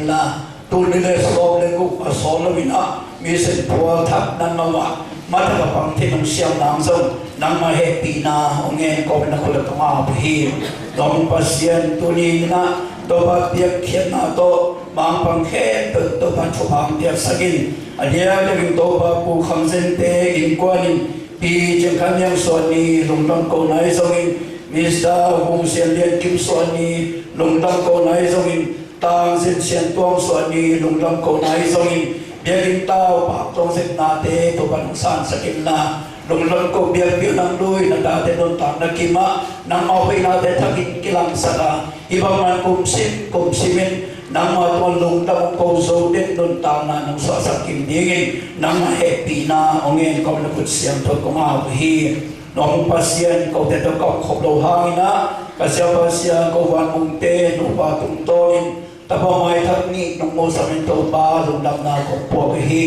na tulile som le ku som lo mina mi sen pual thap nan mawa mata ka pang the nong siam nang zong nang ma happy na ongen ko na ko la ma hi dom pasien tuni na to ba tiak khian na to mang pang khe to ban chu bang tiak sagin adia le to ba pu kham zen te in kwanin pi chen kan yang so ni lung dong ko nai zongin Mr. Hong Sian Lian Kim so ni lung dong ko nai zongin tang zen sian tuang so ni lung dong ko nai zongin biakin tao pa tong zen na te to ban san sakin na lung dong ko biak pi nang lui na ta te don ta na kima nang au pe na te thakin kilang saka ibang man kum simin nang ma to lung dong ko zo den don ta na nang so sakin dingin nang happy na ongen ko na put siam to ko ma hi nong pasien ko te to ko khop lo hangina kasya pasien ko wan mung te no pa tung toin tapa mai thak ni nong mo sa men to pa lung dam na ko po hi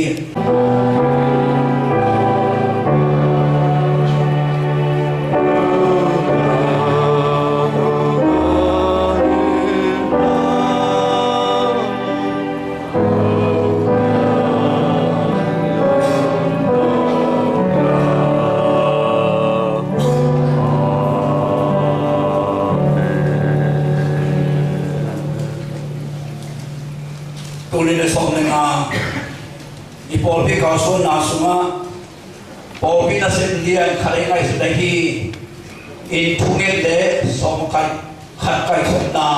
Polpi kausun nasuma polpi nasen lian kare ngai sudah hi in thunget le som kai khat kai khna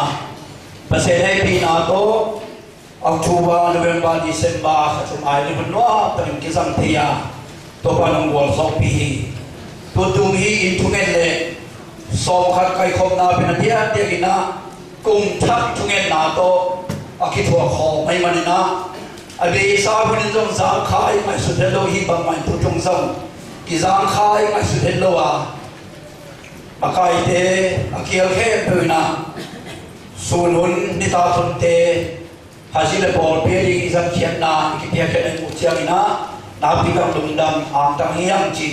pasai pi na to October November December khatum ai ni bunwa tan kisam thia to panong wol sok pi hi to tum hi in thunget le som khat kai khna pin dia dia ina kum thak thunget na to akithwa kho mai manina abi sa bunin jong zang khai mai su the lo hi bang mai pu chung zong ki zang khai mai su the lo a akai te akiel khe pe na sun hun ni ta thun te haji le bol pe ri zan khian na ki pia khe mu chiang na na pi kam dum dam ang tang hiang chi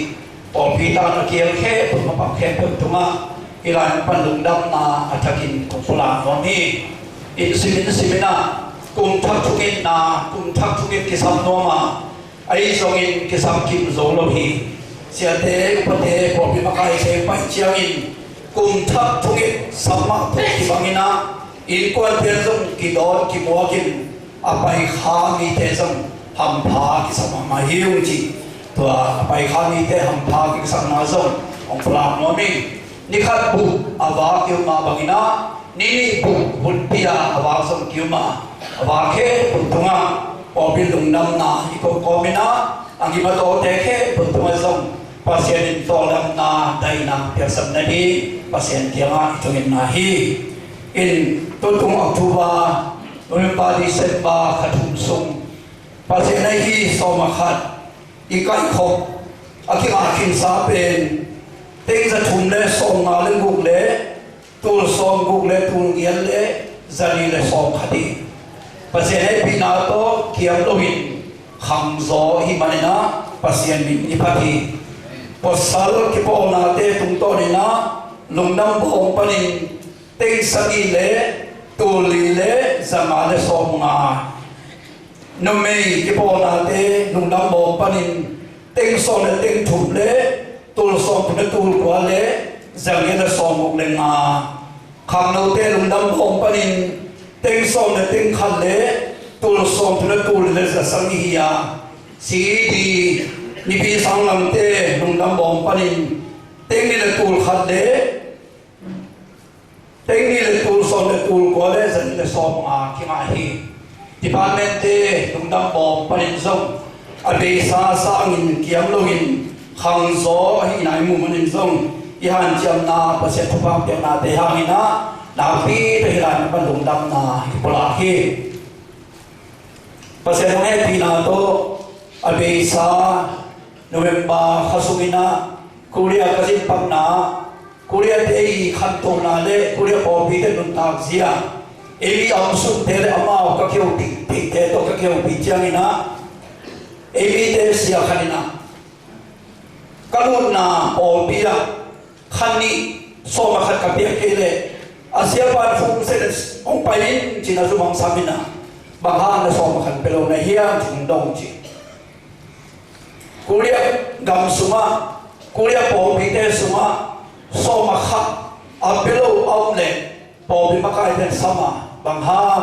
bol pi ta akiel khe pu ma pa khe pe tu ma ilan pan dum dam na athakin ko pula no ni in simina kum thak thungin na kum thak thungin kisam noma ai zongin kisam kim zo lo hi siate upate popi makai se pai chiangin kum thak thungin sama ki bangina in kwal pen zong ki don ki mo kin apai kha mi te zong ham pha ki sama ma hiu chi to apai kha mi te ham pha ki sam na zong ong pla no mi ni khat bu awa ki ma bangina ni bu bul pia awa zong ki ma và khi bụng tung à, bỏ bên lùng năm na, iko có bên na, anh em tôi thấy khi bụng tung xong, pasien to năm na, đây na, việc sắm này đi, pasien kia mà itu in na hi, in tôi tung October, November, December, khatum sung, pasien này hi so mà khát, ikai khop, aki akin sa bên, tiếng ra thum le song na lên gục le, tul song gục le tul giel le, zali le song khadi. Pasien pi na to kiam lohin kham zo hi manina pasien min ipati posal ki po na te tung to ni na lungnam bong panin te sagi le tuli le zama le som nga no mei ki po na te lungnam bong panin te so le te thum le tul som le tul kwa le zange le som le nga kham no te lungnam bong panin tiếng sông là tiếng khăn lệ, tul sông thì nó tul là giờ sang hi à, sĩ đi, ni pi sang làm tê, nung đam bom panin, tiếng này là tul khăn lệ, tiếng này là tul sông là tul quá lệ, giờ là sông à, khi mà hi, department tê, nung đam bom panin sông, ở đây sa ngin kiam lo ngin, khang gió hi nai mu manin sông, ihan chiam na, pasien thupang tiang na tê hangin na. Nabi terhilang pandung dam na pola hi pasien ngai pi na to abisa November khasumina Korea kasin pang na Korea te khan to na le Korea po pi te nun tak zia eli am sum te le ama ka kheu pi te to ka kheu pi chiangina eli te sia khanina kalun na po pi la khani so ma khat ka pi ke le Asia pan phung se ông bay in chỉ là dùng bằng samina บางห้างนะสองขันไปลงในเฮียงถึงดงจีกูเรียกกำสุมากูเรียกปอบีเตสุมาสองมาขับอับเปโลเอาเล่ปอบีมาไกเป็นสมาบางห้าง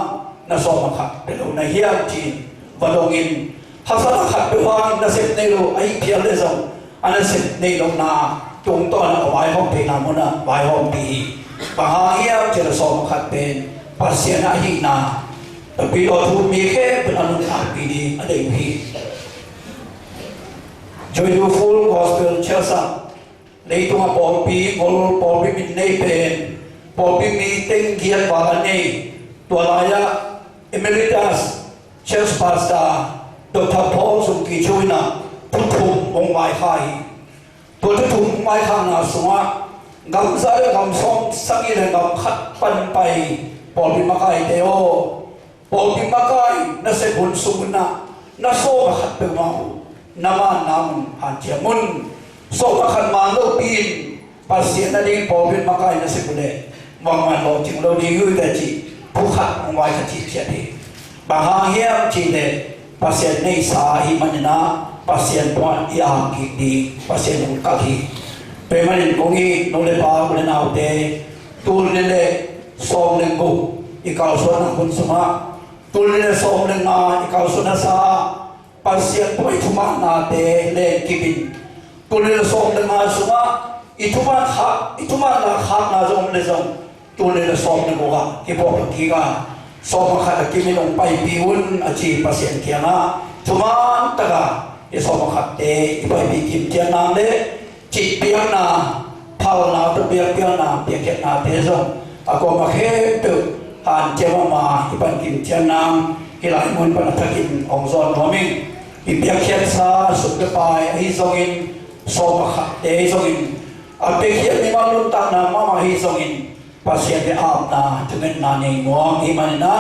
นะสองมาขับไปลงในเฮียงจีวันดงอินฮัสนาขับไปวางนะเสพในโลไอเพียเลซงอันนั้นเสพในโลนาจงต้อนเอาไว้ห้องปีนามุนะไว้ห้องปีบางห้างเฮียงจะสองมาขับเป็นปัสเซียนาหินาแต่ปีอทุมีแค่เป็นอนุภาพปีนี้อะไรพี่Joyful Gospel Chelsea ในตัวปอปีกอลปอปีมินในเป็นปอปีมีเต็งเกียรติวานีตัวลายะ Emeritus Chelsea Pastor ดร. พอลสุกิช่วยนะทุกทุมองค์ไว้ให้ตัวทุกทุมไว้ข้างหน้าสวะกำซัยกำส่งสักอย่างกำขัดปันไปปอปีมาไกเดียวปอปีมาไกน่าเสบุญสุนนะน่าโซ่ขัดเปมานามานามุหันเจียมุนโซ่ขันมาโลปีนปัสเซียนนั่นเองปอปีมาไกน่าเสบุญเลยวังมันโลจิงโลดีอยู่แต่จีผู้ขัดองไว้ขัดจีเสียดีบางเฮียจีเดปัสเซียนในสาหิมันนะปัสเซียนปวนยากิดีปัสเซียนอุกากีเป็นมันกงอีโนเลปาบุเรนเอาเตตูลเลสองเลงกุอีกาส่วนคุณสมาตูลเลสองเลงมาอีกาส่วนซาปัสเซียนตัวอิทุมานาเตเลกิบินตูลเลสองเลงมาสมาอิทุมานาขานาจงเลจงตูลเลสองเลงกุกะกิบกกิกาสองมาขาดกิมิลงไปพิวุนอาชีปัสเซียนเทียนะทุมาตะกาอีสองมาขาดเตอีไปพิกิมเทียนนางเลจิตเปียนาพาวนาตเปียนาเปียเกนาเตจงอากมาเฮตุหันเจวมาอีปันกิมเทียนนางฮิลายมุนปนัทกินองซอนโนมิงอีเปียเขียนซาสุดไปฮิซงอินสองมาขัดเตฮิซงอินอาเปียเขียนนิมาลุนตังนามาฮิซงอินปัสเซียนเดอาบนาถึงนาเนงวงอิมันนะ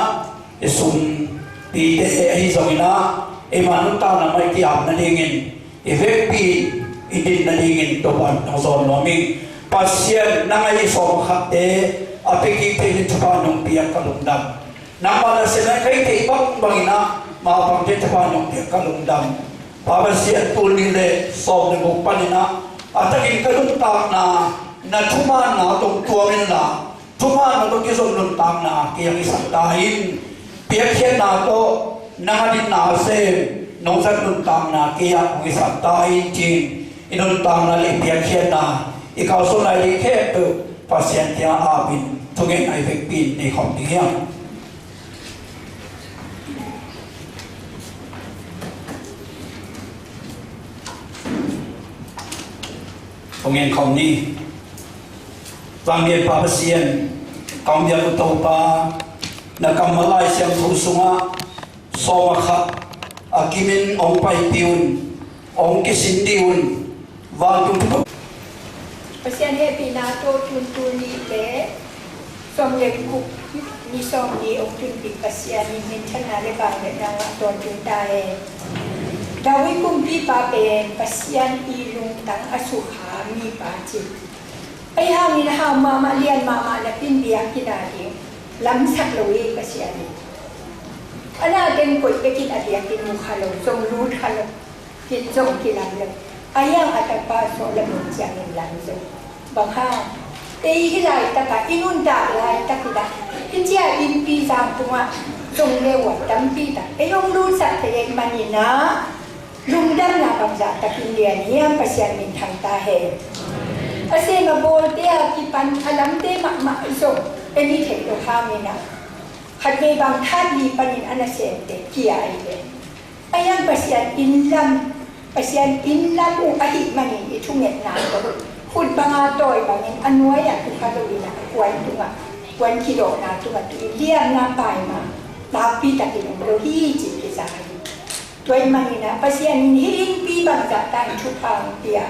อิสุนปีเตฮิซงอินะอิมันลุนตังนาไม่ที่อาบนาเนงินอีเวปีอิดินนาเนงินตัวบันองซอนโนมิงปัสเซียนนางไอสองมาขัดเตอาเปียกิเตลิทุบานงเปียกลุงดำนางมาเสนอใครที่บังบังนะมาบังเจตบานงเปียกลุงดำพาเสียตูนิเลสอบในบุปผานินะอาตกินกลุงตามนาทุมานาตรงตัวมินนาทุมานาตรงกิจลุงตามนาเกียงสัตตาหินเปียกเขียนนาโตนาดินนาเซนงสัตลุงตามนาเกียงสัตตาหินจีนอินุนตามนาลิเปียกเขียนนาอีกเอาสุนัยลิเคตุปัสเซียนเทียอาบินทุกเงินไอเฟกปินในของเทียงทุกเงินของนี้ฟังเรียนปาเซียนกองเดียรุตปานักมาลายเสียงทุสุงะสวะขะอากิมินองไปปิวนองกิสินดิวนวาตุทุกPasien happy na to tuntuni te som le ku ni som ni ong tun pi pasien ni min chana le ba le na to tun ta e dawi kum pi pa pe pasien I lung tang asu kha mi pa chi ai ha mi na ha ma lian ma na pin bia kina ni lam sak lo e pasien ni ana den ko pe kin adia kin mu khalo som lu khalo kin som kin lam le ayang atapa so le mo chiang ni lam so bang ha te hilai ta ka inun da lai ta ku da in chia in pi sang tunga song le wa tam pi ta e yong lu sa te yen mani na lung dam na bang za ta kin lian hiam pasian min thang ta he ase ma bol te a ki pan alam te ma so e ni the lo ha mi na khat me bang than ni panin anase te ki ai le ayang pasian in lam u ahi mani I thunget na koคุณบางอาโดยบางอันน้อยอย่างคุณคาโดวินะวันตุงะวันกิโลนาตุงะตุเลียนนาไปมาตาปีตะกินโลฮีจิกิจายตัวมันนี่นะปัสยานิฮิรินปีบางจัตตาชุพังเตีย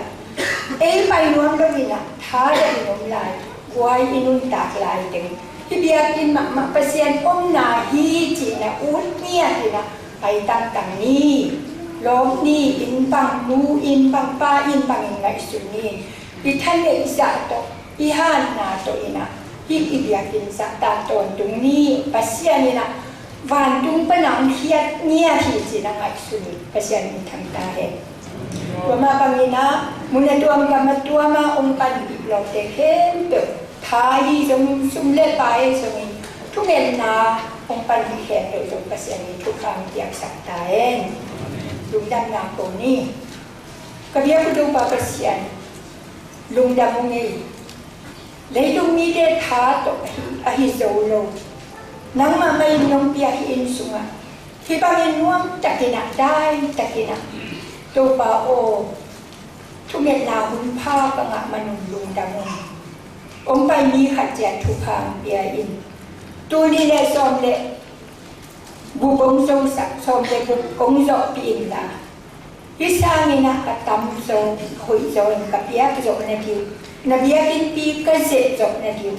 เอไปนวมโลวินะท้าเดินนมลายไว้อินุนตากลายเต็งที่เบียกินมาปัสยานอมนาฮีจินะอุดเมียนี่นะไปตั้งตังนี้ล้อมนี่อินปังมูอินปังป้าอินปังอินไรสุนีอิท่านเอกสัตว์อิฮานนาโตอินะฮิอิเบียกินสัตตาตนตรงนี้ปัสยานินะ Van tung panang hiat nia hi sinangat suni pasyan intang tahe. Wama pangina muna tuam kama tuama umpan iblok teken tu thai jong sumle pai jong tungen na umpan hiat tu jong pasyan itu kang tiak saktaen. Lungdam na ko ni. Kabiya ko pa pasyan. Lungdam ngi. Leidong mi de tha to ahi zolo. Nang mamay nung piyahin sunga. Hibangin nuam takina day takina. Topa o tumet na hunpa ka nga manulong damon. Ompay ni katya tukang piyahin. Tuli le somle bubong song sak somle bubong so piin la. Isangin na katam so huy so kapiyak so na diyo. Nabiyakin pi kaset so na diyo.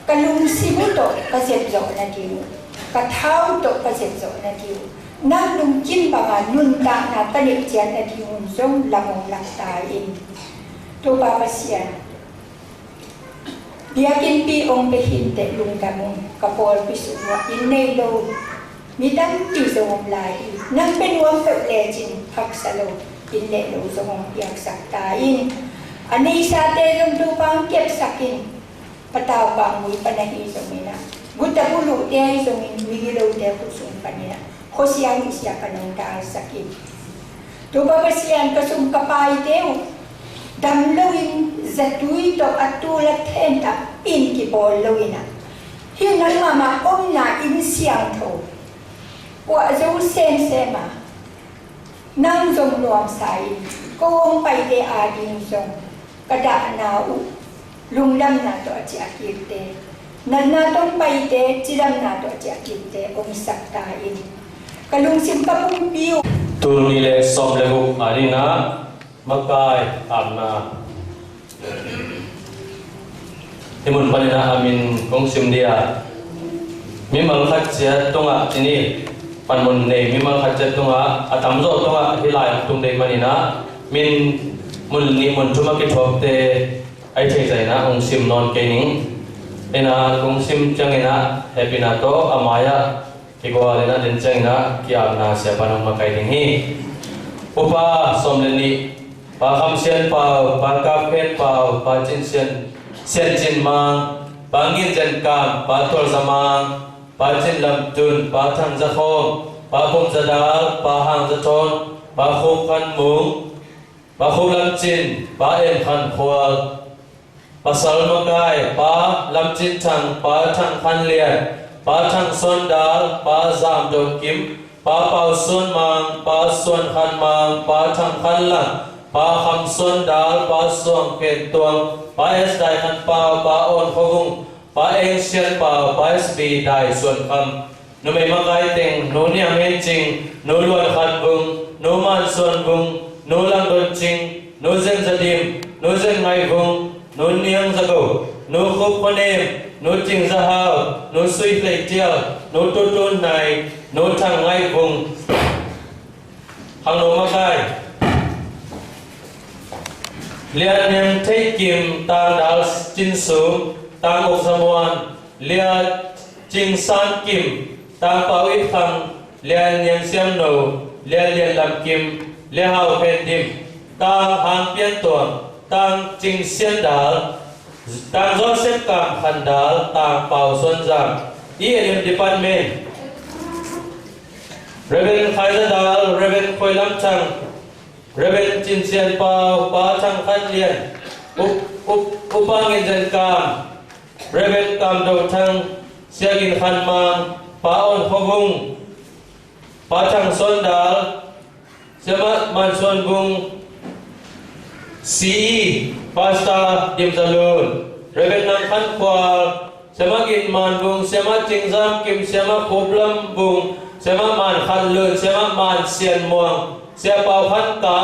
Kalung simuto kaset zo na diyo, kathaw to kaset zo na diyo, nang nung kin ba nun ta na tanik diyan na diyo zong lamong laktain. To papasyan. Biyakin pi ong behinte lung damong kapol pisungwa inelo, midang ti zong lahi, nang penuang to lejin paksalo, inelo zong piyak saktain. Anay sa te zong tupang kip sakin, pataw bang mui panahi sumina. Buta bulu dia sumin wigilo dia kusum panina. Kosiang isya panong taal sakit. Tuba basian kasum kapai teu. Damlawin zatui to atulat henta pin ki bolawina. Hinan mama omna in siang to. Wa zo sen sema. Nang zong nuam sai. Kong pai de ading zong. Kada na u. Lungdam na to aci akirte, nana tong paite cilam na to aci akirte omisakta ini. Kalung simpapung piu. Tulile som legu arina makai amna. Timun panina amin kong simdia. Mimang khatsia tonga ini panmun ne mimang khatsia tonga atamzo tonga hilai tung de manina min mun ni mun cuma kitopte. Ai thei zai na ong sim non kening ena ong sim changena happy na to amaya kigwa lena den changena kiam na sia panong makai ding hi upa somleni pa kham sian pa ka phet pa chin sian sian chin mang bangin jan kam pa tor zamang pa chin lam tun pa thang za khom pa bom za dal pa hang za ton pa khom khan mung pa khom lam chin pa em khan khwal pasal makai pa lam chin thang pa thang khan lian pa thang son dal pa zam dom kim pa pau son mang pa son khan mang pa thang khan la pa kham son dal pa song ken tuang pa es dai khan pa on khowung pa eng sian pa es bi dai son kham no mai makai teng no ni am ching no luan khan bung no man son bung no lang don ching no zen zadim no zen ngai bung no niang zago, no khop panem, no ching zahao, no sui plei tiao, no tutun nai, no thang ngai vùng, hang no makai. Lian niang thấy kim tang dal chin sum, tang ok samuan, lian ching san kim, tang pau ít thang, lian niang siam no, lian lam kim, lian hao pen dim, tang hang pian tuang. Tang ching xian dal, tang Joseph kam khan dal, tang pau son jam, ELM department, Reverend Khaisa dal, Reverend Khoi lam chang, Reverend chin xian pau, pa chang khan lian, upangin jan kam, Reverend kam do chang, siagin khan mang, pa on khowung, pa chang son dal, siamat man son bung. CE Pasta Dim Zalun Reverend Nang Khan Kwal Sema Gin Man Bung Sema Ching Zam Kim Sema Khoblam Bung Sema Man Khan Lun Sema Man Sian Muang Sema Pau Khan Ka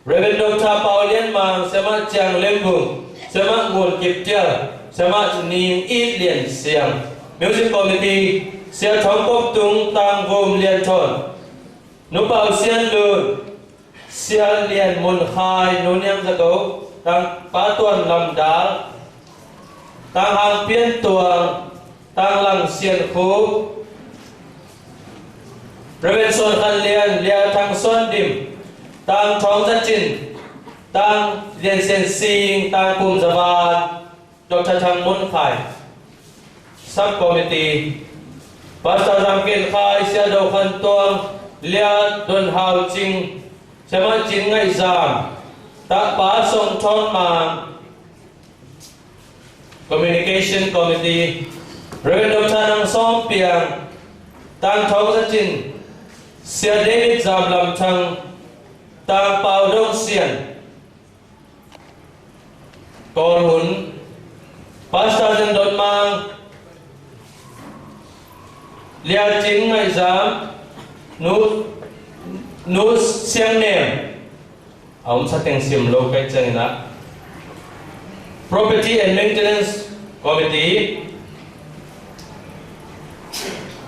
Reverend Dr. Pau Lian Mang Sema Chiang Lem Bung Sema Ngun Kip Tia Sema Ning Eat Lian Siang Music Committee Sia Thong Kop Tung Tang Vom Lian Thon Nu Pau Sian Lun Sian lian mun khai nu niang zago tang pa tuan lam dal tang hang pian tuang tang lang sian khu Reven Son Khan Lian Lia Thang Son Dim Tang Thong Zachin Tang Lian Sen Sing Tang Kum Zavan Dr. Thang Mun Khai Subcommittee Pastor Ramkin Khai Sia Do Khan Tuang Lia Don Hao Ching Sema Chin Ngai Zam Ta Pa Song Thon Mang Communication Committee Reverend Dr. Nang Som Piang Tang Thong Zachin Sia David Zam Lam Thang Tang Pao Dong Sian Kon Hun Pastor Jan Don Mang Lia Chin Ngai Zam Nu Siang Nem Ông sa teng sim lo kai changina Property and Maintenance Committee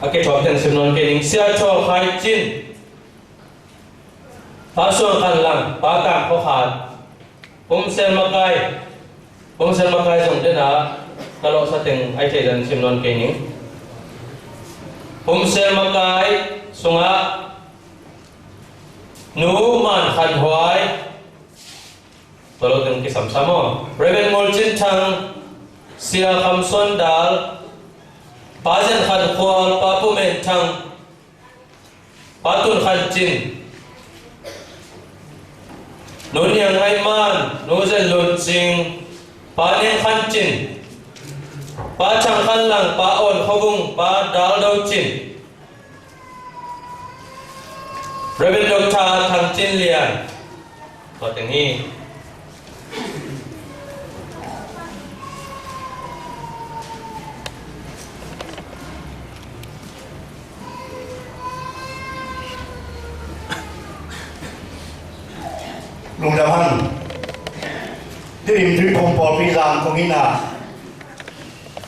Ake thop teng sim non ke ning sia cho khai chin Pa so kan lang pa ta ko khat Pum sen makai song de na kalo sa teng ai thei dan sim non ke ning Pum sen makai sunga Nu man khan hoai Tolo teng ki samsamo Reven Molchin Thang Sia Kham Son Dal Pazen Khan Khwal Papu Men Thang Patun Khan Chin Nu Niang Ai Man Nu Zen Lun Sing Pa Niang Khan Chin Pa Chang Khan Lang Pa On Khobung Pa Dal Dau Chin Reverend Dr. Thang Chin Lian Có tiếng hi Lung Đam Hân Thế điểm thủy phong Paul Phi Giang có nghĩa là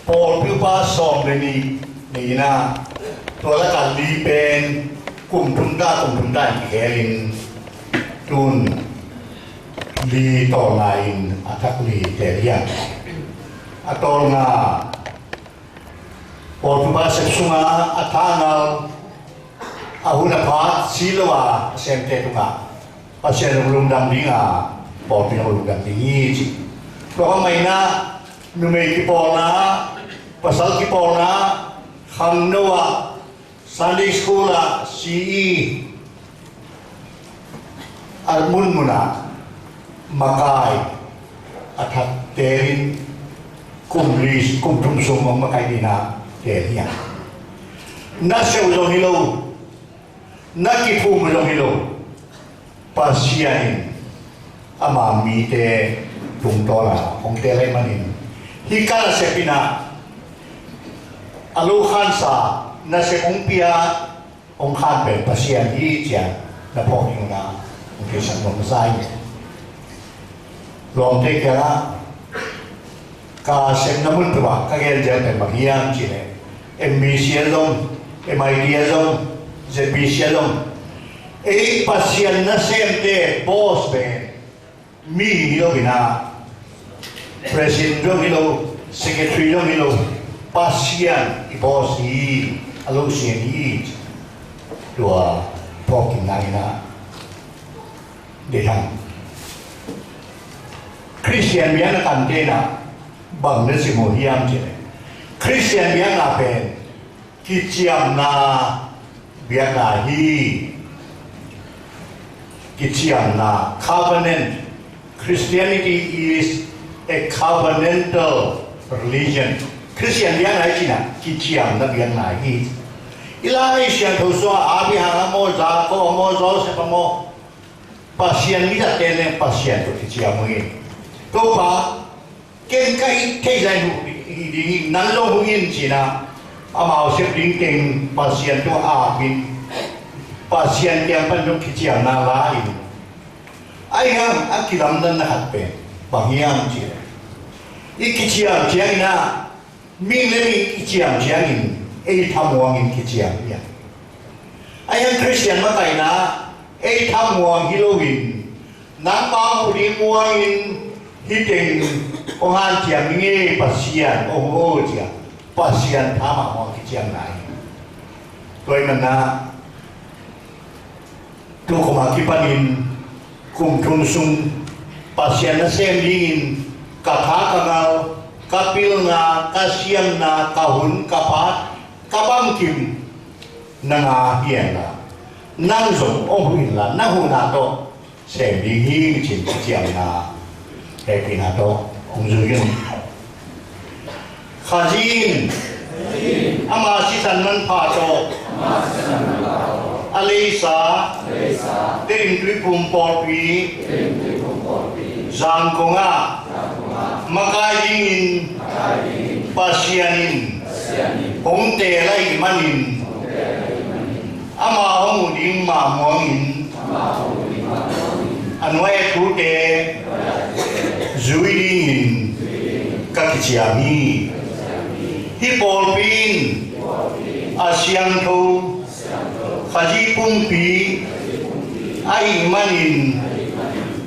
Paul Phi Ba Song Đề Nì Na Tôi là cả lý bên Cùng chúng ta kể linh Tùn Lý tỏ lại Thác lý kể liang Tỏ nga Paul Phi Ba Sep Sunga Thá ngao Huna Phat Silawa Xem Tê Tu Nga Pasien Lung Đam Đi Nga Paul Phi Lung Đam Đi Nhi Có mày na Numei ki Paul na Pasal ki Paul na Kham Noa Sunday School CE Almun Muna Makai Athak Terin Kumlis Kumtum Sumong Makai Dina Teria Na Sew Long Hilo Na Kipum Long Hilo Pasianin Ama Mite Tung Tola Ong Tele Manin Hikala Sepina Alu Khansa Na se ong pia ong khan be pasien hi chia na phong ing na ong ke san ong sai lom te kala ka sem na mun ba ka gel je te ma hiam chi ne MBC long MIT long ZBC long e pasien na sem te boss be mi hilo bina president lo hilo secretary lo hilo pasien i boss hi alo sian hi tua pokin nai na de hang Christian bian na kan te na bang ne simo hiam che Christian bian na pen ki chiam na bian na hi ki chiam na covenant. Christianity is a covenantal religion. Christian bian na china ki chiam na bian na hi ilai sian tho so abi ha mo za ko mo zo se pa mo pasien mi da tele pasien to ki chiam mo to pa ken kai te zai nu di nan lo hu yin china ama se ding ken pasien to a bin pasien yang pan ki chiam na la in ai ham akiram dan na hat pe bangiam chi ki chiam chiang na mi le mi ki chiam chiang in e tham wang in ki chiam ya ai han Christian ma tai na e tham wang Halloween nang ba hu di muang in hi teng o han chiam nge pasian o ho chia pasian tham ma ki chiam nai toi man na tu kumakipanin kum tunsung pasien na sem dingin kathakagal kapil na kasiam na kahun kapat kabangkim nanga hiena nang zong ohuin la nahu na to sem dingin chin chiam na happy na to ong zuyun khajin ama sisan man pha to Alisa, Terim Tripum Porpi, Zangkonga, Makayingin, Pasyanin, Hongte Lai Manin, Ama Honguding Mamuangin, Anway Tute, Zuidingin, Kakichiami, Hipolpin, Asyangto, Haji Pumpi, Ai Manin,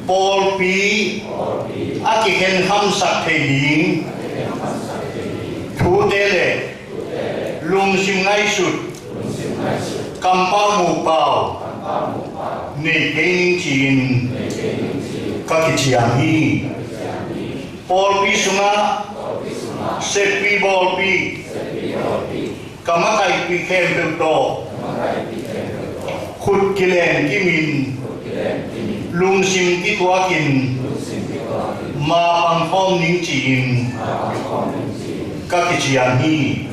Polpi, Akiken Hamsak Teding, Tudele, Lung Sim Ngai Sut, Kampau Mupau, Nekening Chin, Kakichiami, Polpi Sunga, Sepi Polpi, Kamakai Pikem Tuto, Khut Kilen Kimin, Lung Sim Kitwakin, Ma Pang Phong Ning Chin, Kakichiami,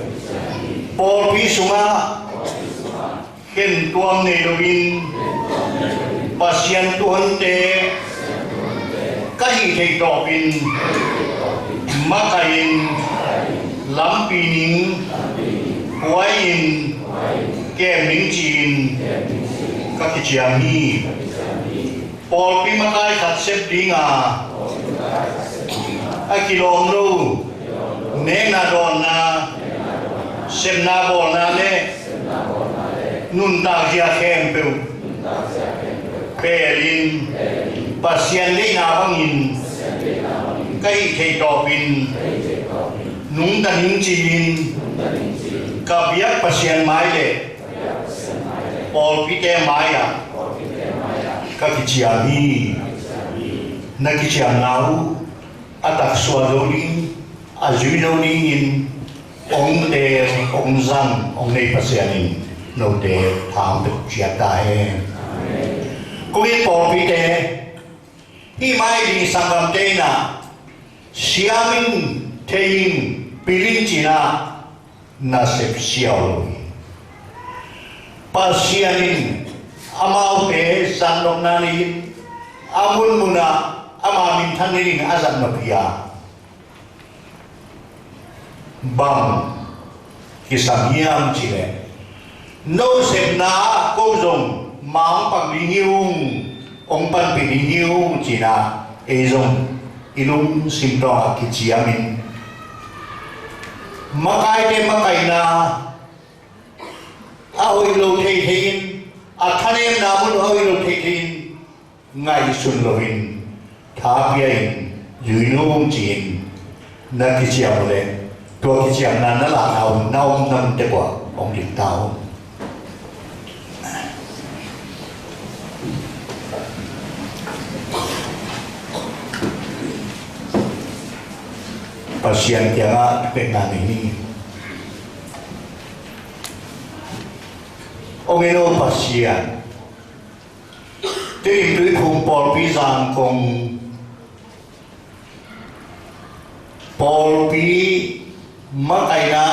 Polpi Sunga, Ken Tuang Nedowin, Pasyan Tuhante, Kahi Thei Topin, Makain, Lampining, Huayin, Kem Ning Chin, Kakichiami, Polpi Makai Khatsep Dinga, Akilom Lu, Nena Donna, Semna Bona Le, Nunta Jia Kempel, Pelin, Pasyan Lena Bangin, Kai Thei Topin, Nung Taning Chin, Kabiak Pasyan Maile, Polpi Te Maya, Kakichiami, Nakichiam Nau, Atak Swadoling, Azuidoling, Ong Te, Ong Zang, Ong Nei Pasyanin, No Te, Thang Tuk Chiat Tahe. Kungin Polpi Te, Himai Di Sangam Te Na, Siamin Teing, Pilin China, Nasib Xiao Pasyanin Amau Te Sandong Nanin Amun Muna Amamin Thanin Azam Napia Bang Kisamiam Chile No Sep Na Cô Dòng Mang Pag Lingyung Ông Pan Pi Lingyung China Ezong Ilung Simtong Akichiamin Makai Te Makai Na Ahoy Lo Thei Thein Athanem Namun Ahoy Lo Thei Thein Ngai Sun Lohin Thapiain Yunung Chin Nakichiam Le Tua Kichiam Na Nala Nau Nau Nam Te Kwa Ông Định Tao Pasien Tianga Pekna Ini Ông Eno Pasien Tìm Đối Khung Polpi Giang Kong Polpi Makai Na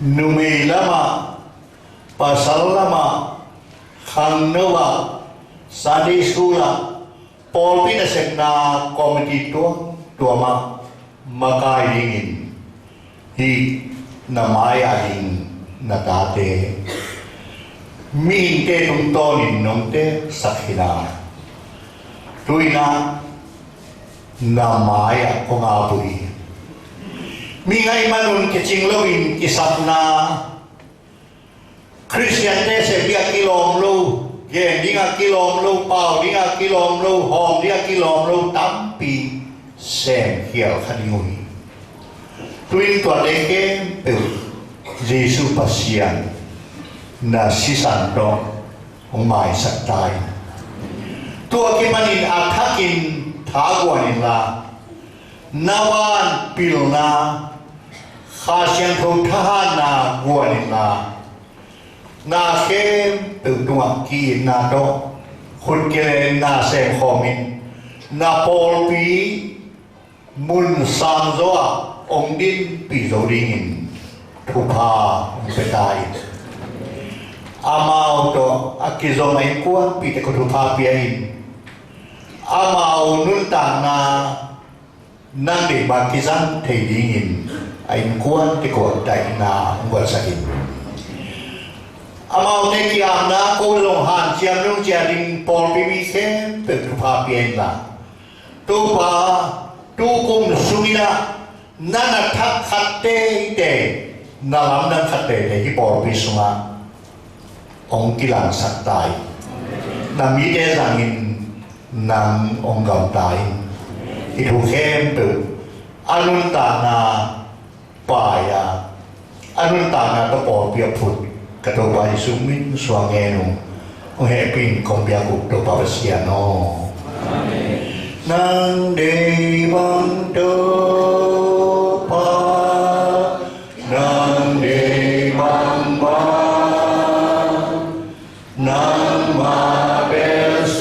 Numi Lama Pasal Lama Khang Nova Sunday School Polpi na sekna committee tuama makai dingin hi na maya ding na tate min te tung tonin nong te sakhina tuina na maya ko nga pui mi ngai manun ke chinglovin isapna Christian te se bia kilom lu Ye dinga kilom lu pao dinga kilom lu hom dinga kilom lu tampi sem hiel khaniui tuin tua deke pe Jesu pasian na sisan to องหมายสักตายตัวกิมันินอาทักินทากวานินลานาวานปิลนาข้าเชียงทุทหารนากวานินลานาเข้มตึกตัวกีนาโดขุดเกลนาเซงคอมินนาโปลปีมุนซานโซะองดินปีโซดิงินทุพาเปตายอามาอุโตอากิโซมาอินกวนปีเตกุทุพาเปียอินอามาอุนุนตานานังเดบากิซันเทดิงินอินกวนเตกุไดนาอุบัสกินอามาอุเนกิอานาโกลงหันเจียมลุงเจียดิงปอลปีวิเซนเปทุพาเปียนลาตุปาตุกุมสุมินานันทักขัดเตเตนาลำนันขัดเตเตที่ปอลปีสุมาองกิลังสัตตายนามีเดซังินนางองเก่าตายที่ถูกเข้มตึกอนุนตานาป่ายาอนุนตานาตะปอเปียพุทธกระตัวใบสุมินสวงเงนุองเฮปินคอมเบียกุตัวปาเสียโนนางเดบังโตปานางเดบังบานางมาเบลเซ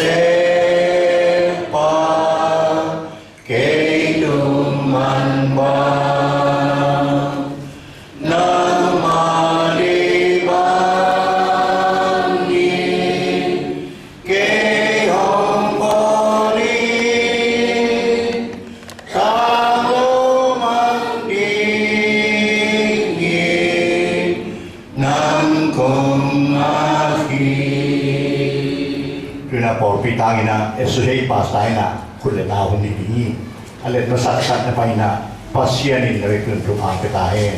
ปาเกดุมันบานางมาดีบันดีเกฮองปอลีสาโลมันดีนางคงอาคือนะพอปีตางินะเอสุเฮปาสไตนะคุณเลนาวันนี้อะไรมาสักสักนะไปนะปัสเซียนินเลยคือรูปอาเปตาเอง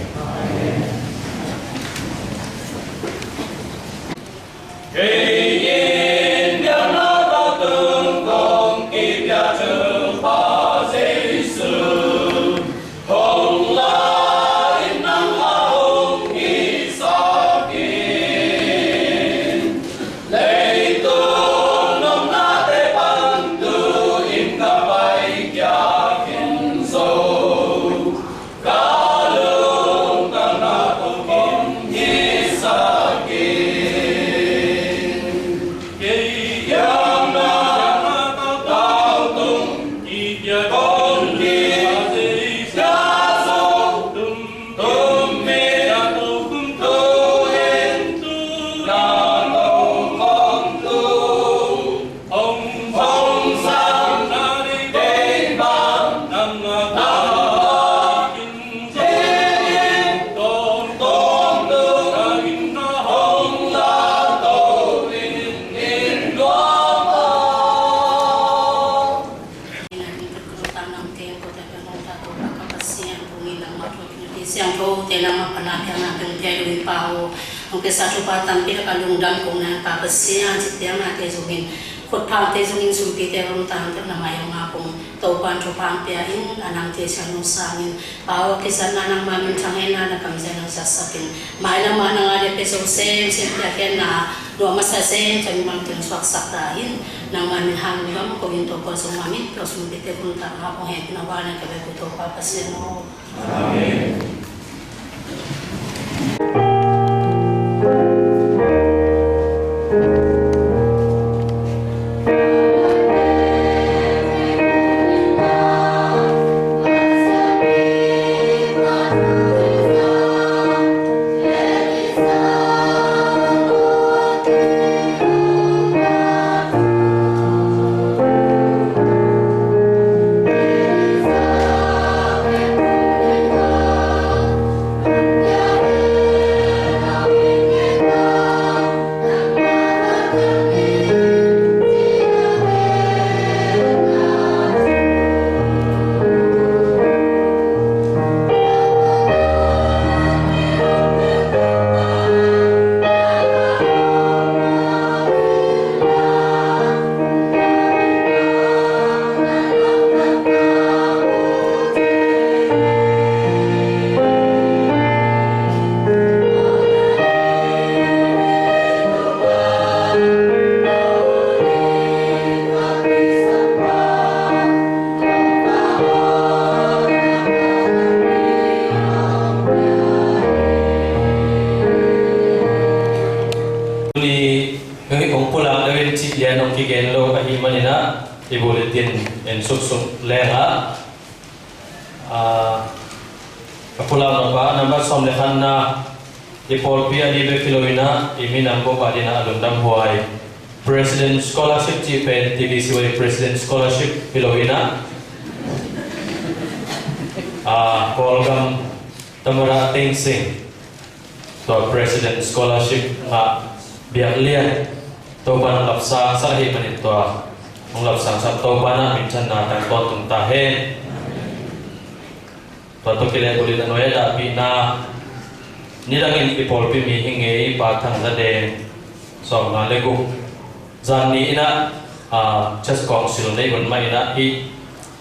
Ke satu patang pila kalung dan kong na papasian setiap na tezungin kut pang tezungin sumpi terung tang ter nama yang ngapung taupan tupang piain anang tezang nusangin bawa kesan anang mamin tangena na kami janang sasakin maila manang ada pesong sen setiap na dua masa sen kami mamin suak saktain nang mamin hang ngam ko into ko so mamin terus sumpi terung tang ngapung he pinawana ke beku to papasian no amen. Ni ngi ong pulang dawin chi lian ong ki gen lo ka hi manina i bulletin en suk lenga ka pulang ba number som lekhan na i polpia di be filowina i minam ko pa dina alundam huai President Scholarship Chief and TBC way President Scholarship filowina Kolgam Tamara Ting Singh to President Scholarship biak lian to ban lapsa sahi manit to ong lapsa sa to bana minsan na tan to tung tahe to kile kulit anoya da pina nirangin ipol pi mi hinge pa thang da de so na legu zani ina just kong sil nei gon mai na hi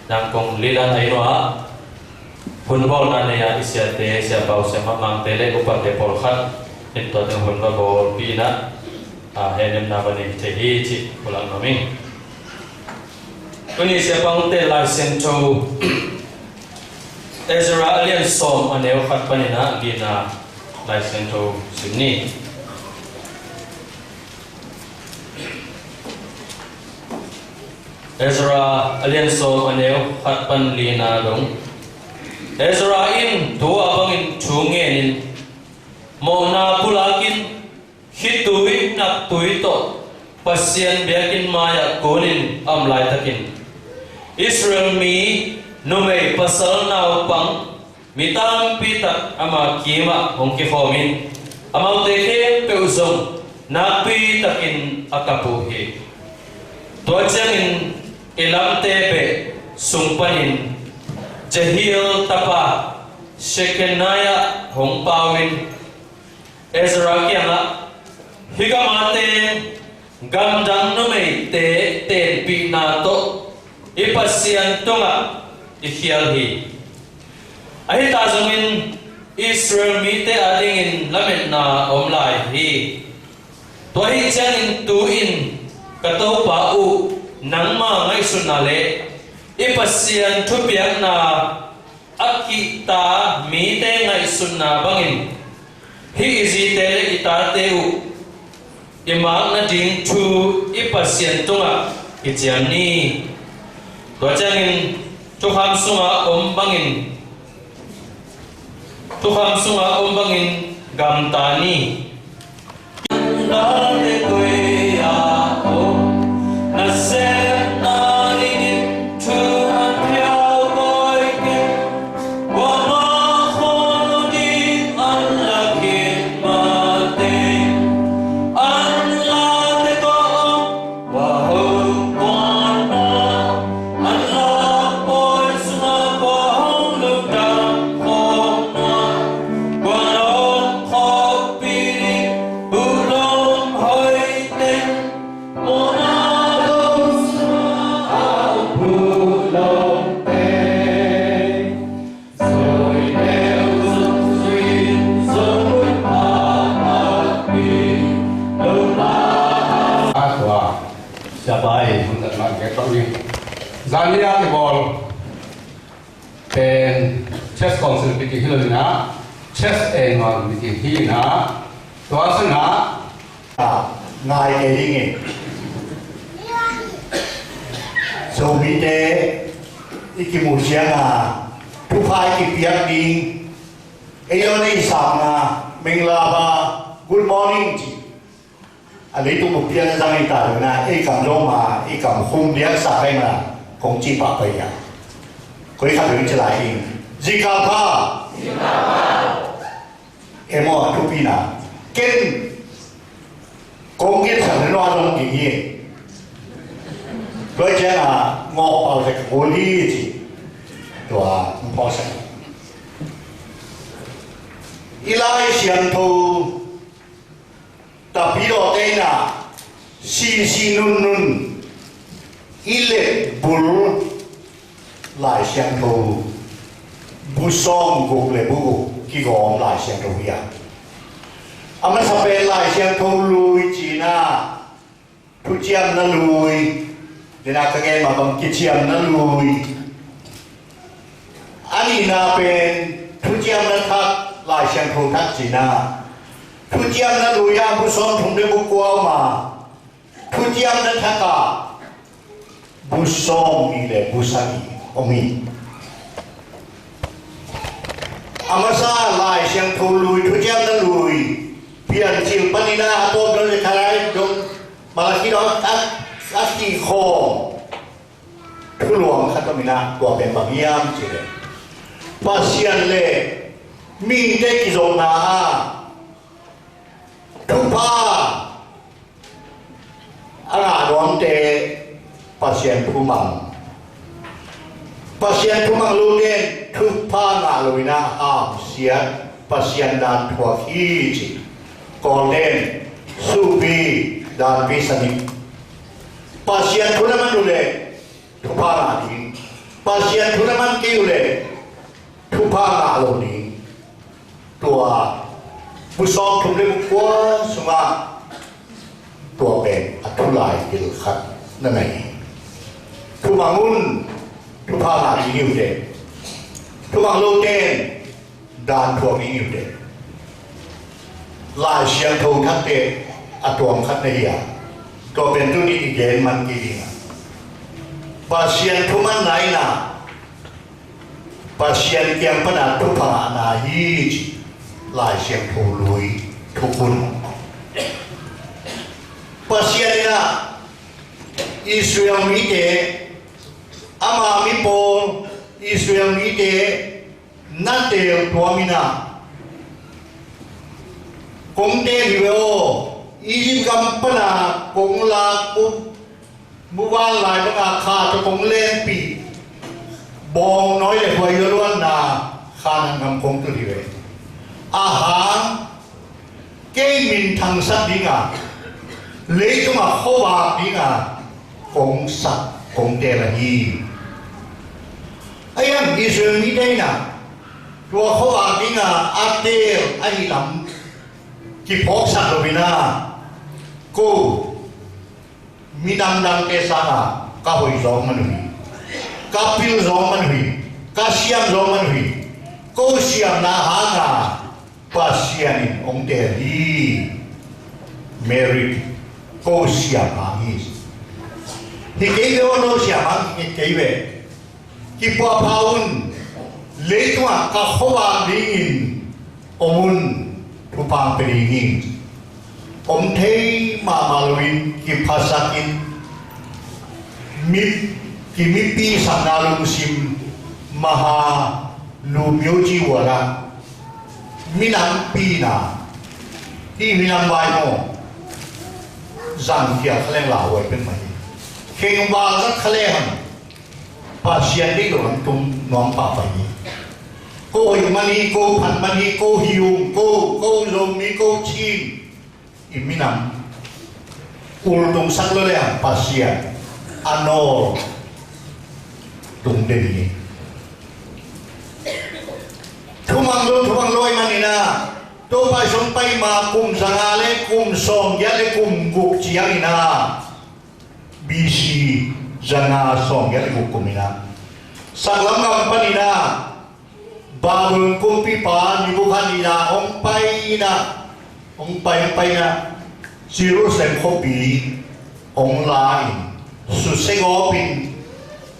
nang kong lila thai no a hunbol na ne ya isya te sia bau se ma mang te le upar te pol khat in to teng hun ba bol pi na henem na bani te hi chi pulang naming kuni sia pang te lai sen to Ezra alian som aneu khat panina gina lai sen to simni Ezra alian som aneu khat pan lina dong Ezra in dua bangin chungenin mo na pulakin hitui nak tui to pasien biakin maya kunin amlai takin Israel mi numei pasal nau pang mitang pitak ama kima hongki homin amau teke peuzong napi takin akapuhi tuajangin ilam tebe sungpanin Jahil tapa Shekenaya hongpawin Ezra kianga higamate gamdang numei te ten pinato ipasian tunga ihialhi ahi tazungin Israel mite adingin lamet na omlai hi tuahi changin tuin katau pau nangma ngai sunale ipasian thupiak na akita mite ngai sunna bangin hi izi tele itateu imang na ding thu ipasian tunga ichiamni dojangin tukham sunga ombangin gamtani dale koya o nase Zania ke bol pen chess council piki hilina chess engon piki hina tuasana ngài cái đi nghe so mi te ikimusia tu phai ki piak ding ayoni sama menglaba good morning ji ali tu mo pian sang ita na kam roma kam hum dia sa kai na kong chi pa pai ya koi kha bi chalai in zikapa emo tu pina ken kong kiến sản nó trong kỳ nhiên với chế là ngọt vào cái hồ ly gì và không sản ilai xiên thu tập bí đồ tên là xì nun nun ile bul lại xiên thu bu song gục lệ bu gục khi gom lại xiên thu ya ama sampai lai siang thâu lui chỉ na thu chiam na lui để na các em mà bằng kia chiam na lui ani na pen thu chiam na thắc lai siang thâu thắc chỉ na ทุจยมนั้นลุยอาบุษองทุ่งเดบุกัวมาทุจยมนั้นทักกะบุษองมีเลยบุษามีอมีอามาซาลายเสียงทูลุยทุจยมนั้นลุยเปลี่ยนจิลปนินาอัตโตบริขารายดงมาลาคิดว่าอัตติโคทุลวงขัดมินาตัวเป็นบางยามจิเลปัสยันเลมิงเด็กโซนาทุพาอาราดวงเตปัสยันทุมังปัสยันทุมังลูเนทุพางาลุยนาอาเสียปัสยันดานทัวขีจิกอเลนสุบีดานวิสนิปัสยันทุนมันดูเลทุพางาดีปัสยันทุนมันกิวเลทุพางาลุนีตัวผู้สอบทุกเรื่องกว่าสมาตัวเป็นอัตุลายกิลขัดนั่นไงทุบามุนทุพาลาดีนิวเดทุบางโลเกนดานทัวมีนิวเดลายเชียงทงทักเตอัตวงขัดในยาตัวเป็นตุนิเกนมันกีดิงปาเชียนทุมันไหนนะปาเชียนเกียงปนาทุพานาฮีจิลายเสียงทูลุยทุกคนปัสยานีนะอิสราเอลมีเตอามามิโปอิสราเอลมีเตนัดเตลตัวมินะคงเตลิเวโออียิปต์กัมปนาคงลาบุบุวาลายบังอาคาจะคงเล่นปีบองน้อยเลยพวยล้วนนาคานังคำคงตุลิเวอาหารเกมินทางสัตว์ดิ้งอ่ะเลี้ยงมาข้าวดิ้งอ่ะของสัตว์ของเดรัจฉีไอ้ยังอิสราเอลมีได้นะตัวข้าวดิ้งอ่ะอาเตลไอ้ลำที่พกสัตว์ลวินากูมีดังเตสานะก้าวอีสองมันหุยก้าวพิลสองมันหุยก้าวเสียมสองมันหุยกูเสียมนาหางาPasien ong teri merit ko siya mangis. Hikay ono siya mangis kaywe. Kipwa paun letwa kahawa ringin omun tupang peringin. Om tei mamalwin kipasakin kimipi sa nalungsim maha lumyoji wala. Minang pina, di minang bayo, zang kia kaleng lawai pen mai. Keng balat kaleng, pasien di doang tung nuang papai. Ko mani, ko pan mani, ko hiung, ko lomi, ko chin. Minang ultung sakloleh pasien, ano tung deni. Tumang loy manina to pa sumpay ma kum sangale kum song yale kum guk chiangina bisi jana song yale guk kumina saglam ngam panina babun kum pipa ni bukan ina ong pai na zero sen kopi ong lain susengopin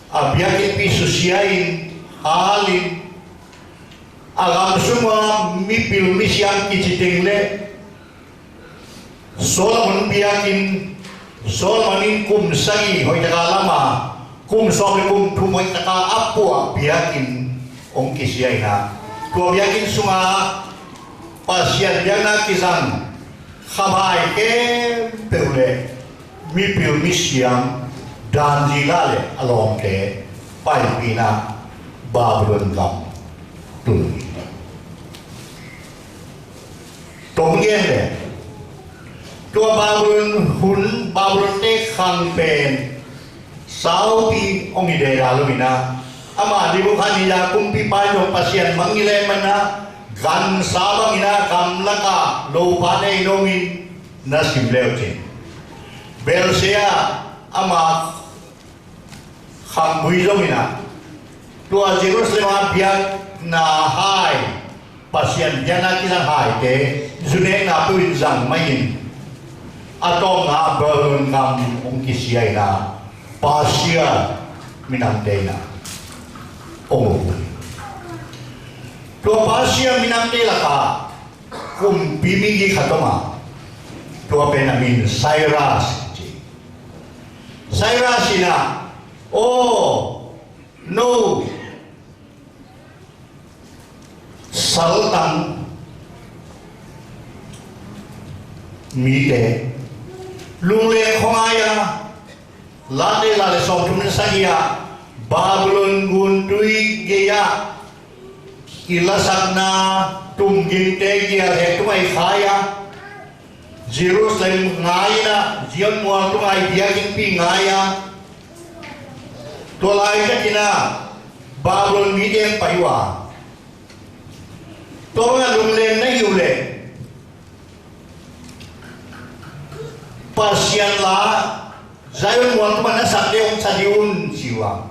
abiakin pi susiain halin agam semua mipil misian kicitingle Solomon biakin Solomonin kum sangi hoy takalama kum somi kum tumoy taka apua biakin ong kisiyay na tua biakin sunga pasyan biana kisan khamay ke peule mipil misian dan jilale along ke paipina Babylon gam tuloy tong yen le tua Babylon te khang pen sau pi ong ide lalumina ama di bukan ila kumpi payong pasien mangile mana gan sabang ina kamlaka lo pane inomin na simleutin belsia ama khang buizong ina tua Jerusalem biak na hai pasien jana kilang hai te zune na puin zang main atong na berun ngam ong kisiai na pasia minam te na ong tua pasia minam te la ka kum pimigi khatoma tua penamin Cyrus ina oh no saltang mite lule khongaya lale som tumen sagia Babylon gundui geya ilasakna tunggin tegia hetumai khaya Jerusalem ngaya jion mual tungai biakin pi ngaya tolai kina Babylon mite paiwa Tonga lunglen na yule pasien la zayon mual mana sakde on sadiun siwa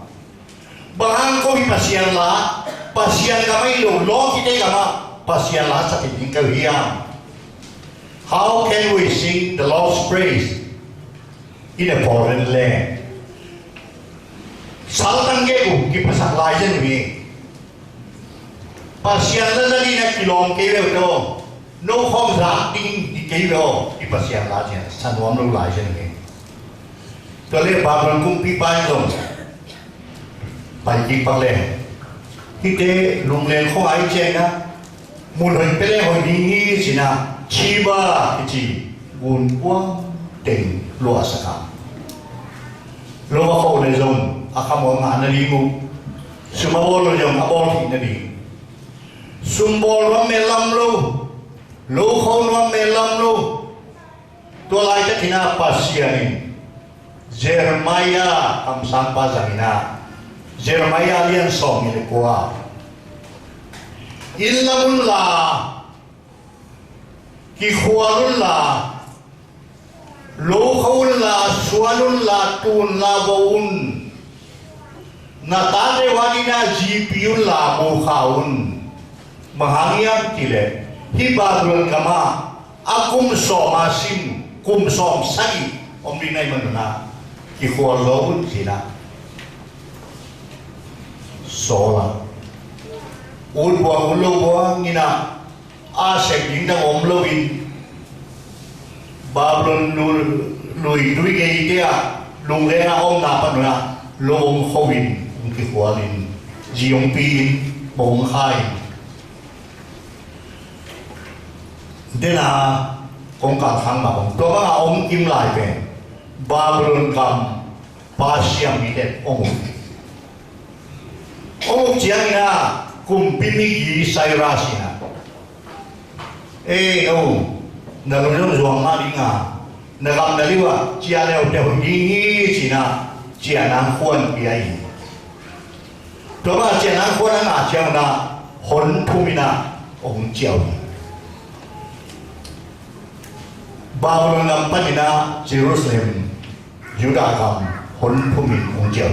bahang ko pasien la pasien kamai lo kita kama pasien la sakit dikawiyam. How can we sing the Lord's praise in a foreign land? Saltang geku ki pasak lajen wi pasien la jadi nak kilong kewel do no khong za ding di kewel di pasien la jen sanwam lu lai jen ni to le Babylon kum pi pai long pai ki pak le ki te lung len kho ai chen na mun hoi pele hoi ni ni sina chiba ki gun kwang teng lo asaka lo ko le zong akamo nga na limu sumawo lo jong abol ki na di Sumbol wa melam lo khon wa melam lo to lai ta thina pasiani Jeremiah kam sampa zamina Jeremiah lian som ile kwa illamun la ki khwalun la lo khawun la sualun la tun la baun na ta de wanina jipiun la mo khaun Mahangiam tile hi Babylon kama akum somasin kum som sagi omri nai manuna ki kholo sina sola ul bo ulo bo ngina a sek ding da omlovin Babylon lui ge idea lung le na om na panuna long khowin ki khwalin jiong pin bong khai Dena kong kang ma kong to mga om kim lai pe Babylon kam pasyam ite om jiang na kum pimigi Cyrus ina no nalong zuang ma dinga nakam naliwa chia leo te hingi sina chia nang khuan biai to ba chia nang khuan na chiang na hon thumina om chiao Babylon ngam panina Jerusalem Judah kam hon pumin ong jiao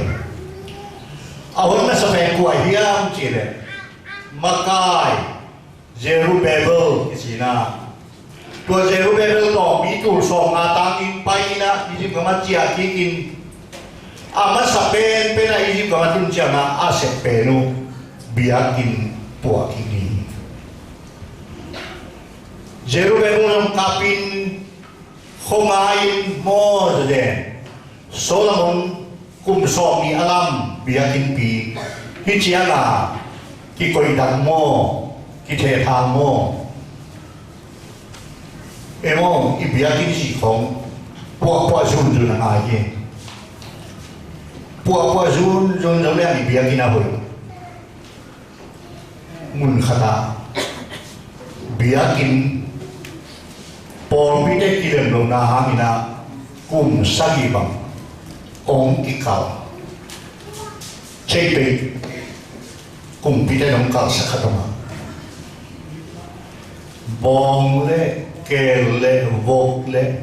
awon na sa pe kuai hiam chile Makai Zerubbabel isina to Zerubbabel to mi tu so nga tangin paina isip kama chia kikin ama sa pen pena isip kama tun chia na asep peno biakin puakini Zerubbabel ng kapin Khongain mo de Solomon kum som ni alam biakin pi hichiana ki koi dan mo ki the thang mo emo i biakin si khong po zun zun na ai po zun zun zun le i biakin a hoi mun khata biakin Paul bide kilem lo na hamina kum sagi bang ong ikal chepe kum bide nong kal sakatama bong le kel le vok le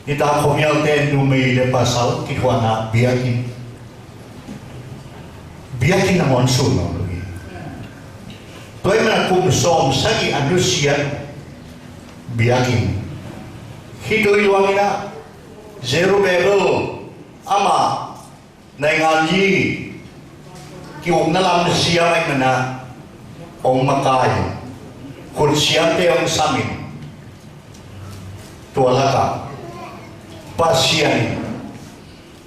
ita khomial te numei le pasal kitwana biakin na monsun no tôi mà cùng xóm sagi anusian biakin khi tôi luang ina Zerubbabel ama này ngan gì ki ông na lam siam ai mana ông makai kun siam te ông samin tua laka pasian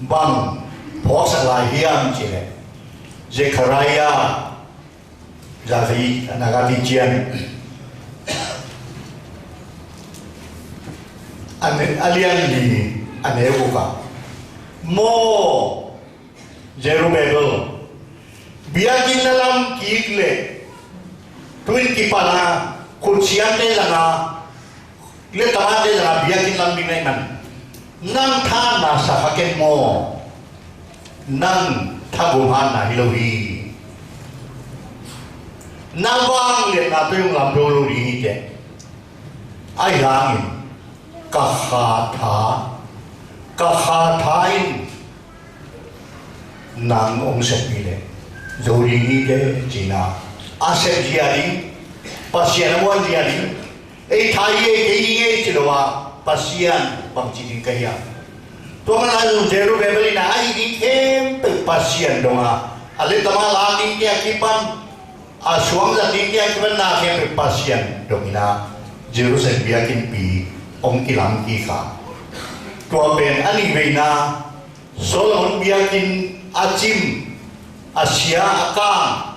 bang phok lai hiam chile Zechariah Zavi Nagatijian alian li anebuka mo Zerubbabel biakin dalam kikle tuin kipala kursian de lana le tamate lana biakin lam binai man nang tha na sahaken mo nang thaguman na hilohi nang wang le na tuyong lam do lo ri te ai langin ka kha thain nang ông sẽ bị đấy rồi đi đấy chỉ là asep gia đình pasien quan gia đình ấy thay cái gì chỉ là pasien bằng chỉ định cái gì tôi mà nói Zerubbabel là ai đi thêm từ pasien đó mà ale tama la đi kia kipan xuống ra đi kia kipan na thêm từ pasien đó na Jerusalem biakin pi ông kilang kika tôi bên anh về na Solomon biakin Ajim Asia Akam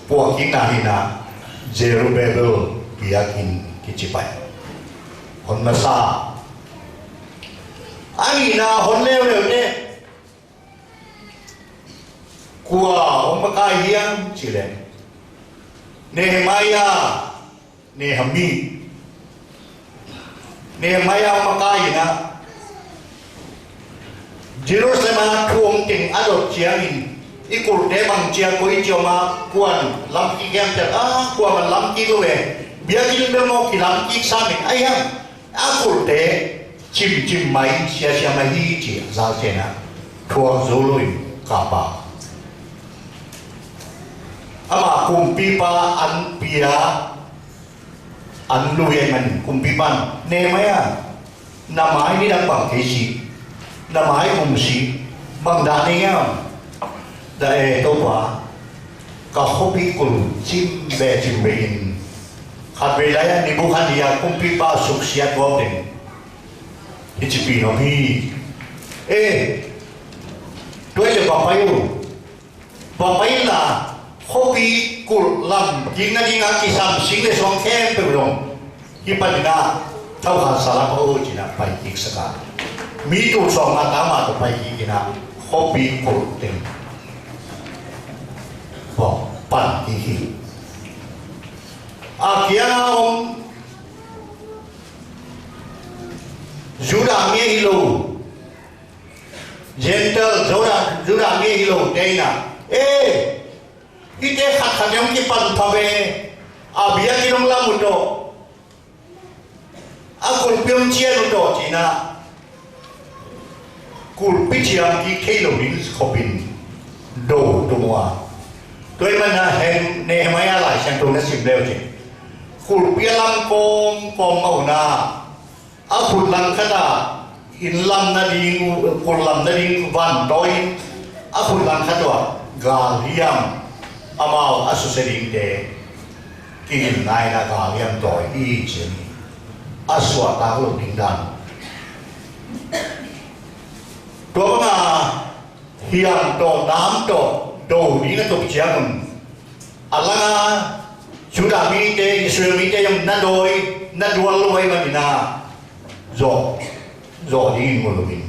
Puakin Nahina Zerubbabel biakin kicipai hon nasa Anina hon leo leo ne Kua ông makai hiang chile Nehemiah Nehemiah makai na Jerusalem thuông tình adot chiang ikul te bang chiang koi chioma kuan lam ki gam ta kuan lam ki lo ve bia ki le mo ki lam ki sa min ai ha akul te chim mai sia mai hi chi za che na thuang zo loi ka pa ama kum pi pa an pia an lu ye man kum pi pan ne mai na mai ni dang bang ke si na mai kum si bang da ni ya đại tôi quả cả hobby của chim về chim biển hạt về lại đi bukan dia kumpi ba suk siat gom den ichipi no hi tôi le papai là hobby của làm kinh na kinh aki sam sing le song kem pe long ki padina thau ha sala ko china pai ik saka mi tu song na ta ma to pai ki na hobby của den bỏ bản kỳ hi kia ông Judah nghe hilo gentle Judah nghe hilo đây na cái khát khát yang kipan thave abia kinong lamudo akul pion chia do chỉ na kul pichiam ki kelo rin khopin do moa tôi mà na hem Nehemiah lại sang tôi nó xịt leo chứ, khul pia lam com màu na, khul lam khata in lam na ding khul lam na ding van đôi, khul lam khata galiam amau asusering de, kin nai na galiam đôi i chứ, aswa ta lo ding dan, tôi mà hiam to nam to đồ đi nó tục chiang alanga Judah mi te Israel mi te yang na dua loi ma ina zo đi ngồi luôn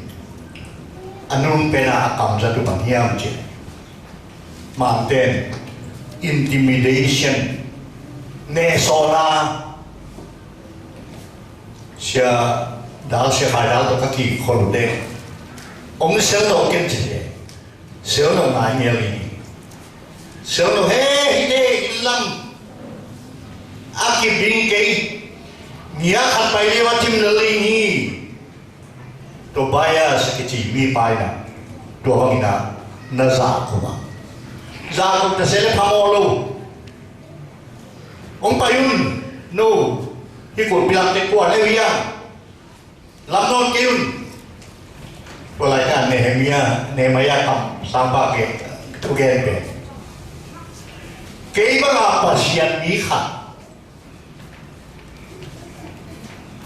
anun pena akam za tu bang hiam che mountain intimidation ne sona sia dal se khai dal to ka ki khol de ông sel to ken che sel no ngai nghe li sel no he de lam aki bing ke nia khat pai le wa tim le li ni to baya sakiti mi pai na to hangina na za ko ba za ko ta sel phamo lo ông payun no hi ko bilang te ko le wiang lam non kiun bolai kan Nehemia kam sampa ke tu gen pe ke ba nga pasian ni khat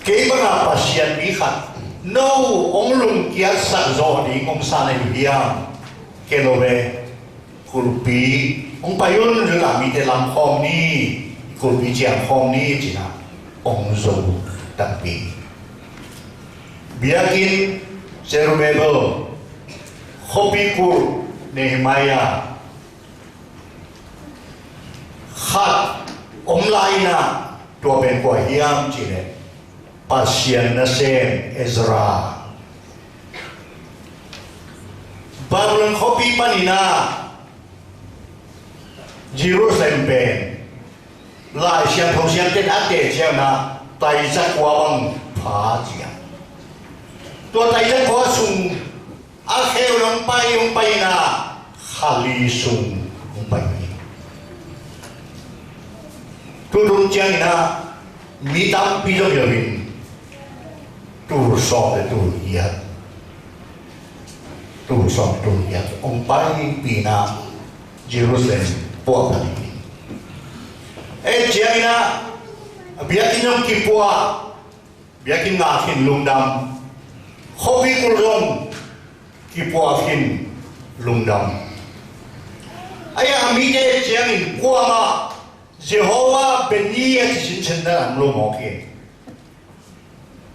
ke ba nga pasian ni khat no ông lung kia sa zo ni ông sa na wiang ke lo ve kulpi ông payun ju la mi te lam khom ni kulpi jiang khom ni chỉ là ông zo tan pi biakin Zerubbabel Khopikur Nehemiah khat ông lai na tua ben kwa hiam chỉ ne pasien na sen Ezra Babylon Khopi panina Jerusalem ben lại xiang thong xiang tên ác tệ treo na tay giác qua bằng phá chiang tua tay giác qua sung ác heo ông bay na khali sung ông bay tu đun chiang na mi tam pi lo yawin tu so de tu yat tu so tu yat ông bay pi na Jerusalem po pa chiang na biakin yung kipua biakin nga akin lungdam khobi kulong kipua akin lungdam aya amide chiang in kwa ma Jehovah benia chisin na ang lumokin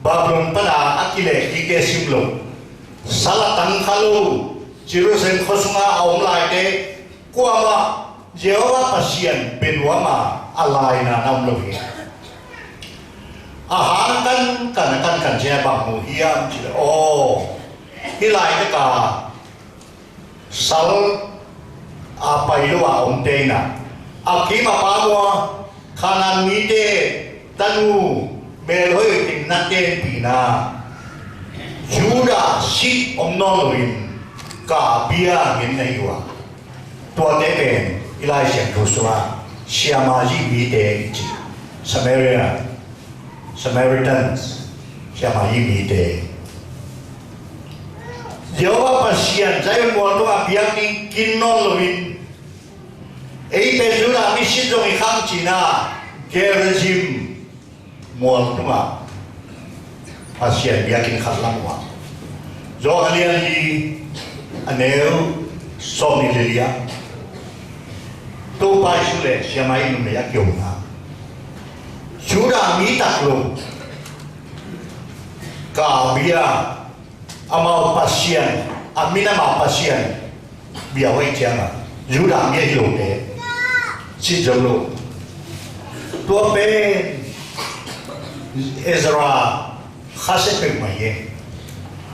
Babylon pala akile ike simlo salatang kalu Jerusalem khosunga aong laite kwa ma Jehovah pasien benwama alai na nam lo hi ahan kan je bang mu hiam chi o hi lai ka sal a pai lo a om te na a ki ma pa mo khanan mi te tanu bel hoi tin na te pi na Juda si om no lo in ka bia ngin nei wa tua te ben ilai siang tu suwa Siamaji mite Samaritans Siamaji mite Jehovah pasien saya mau tu abiang ni kinon loin penjura misi jong ikham Cina gerejim mau tu pasien biakin khalam wa jo halian di aneu somi lelia tu pai sule siamai nu me yak yong na Juda mi tak lo ka bia amau pasien amina ma pasien bia wei chiang Juda mi lo te chi jong lo tu pe Ezra khase pe mai ye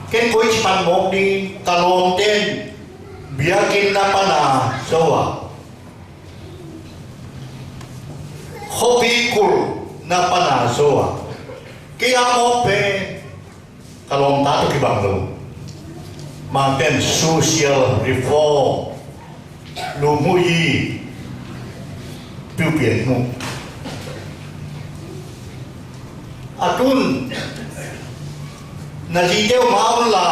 ken koi chi pan mok ni talong ten bia kin na pana sowa Khopi kur na panasoa kaya mo pe kalong tato kibanglo manten social reform lumuyi piupian mo atun najitew maun la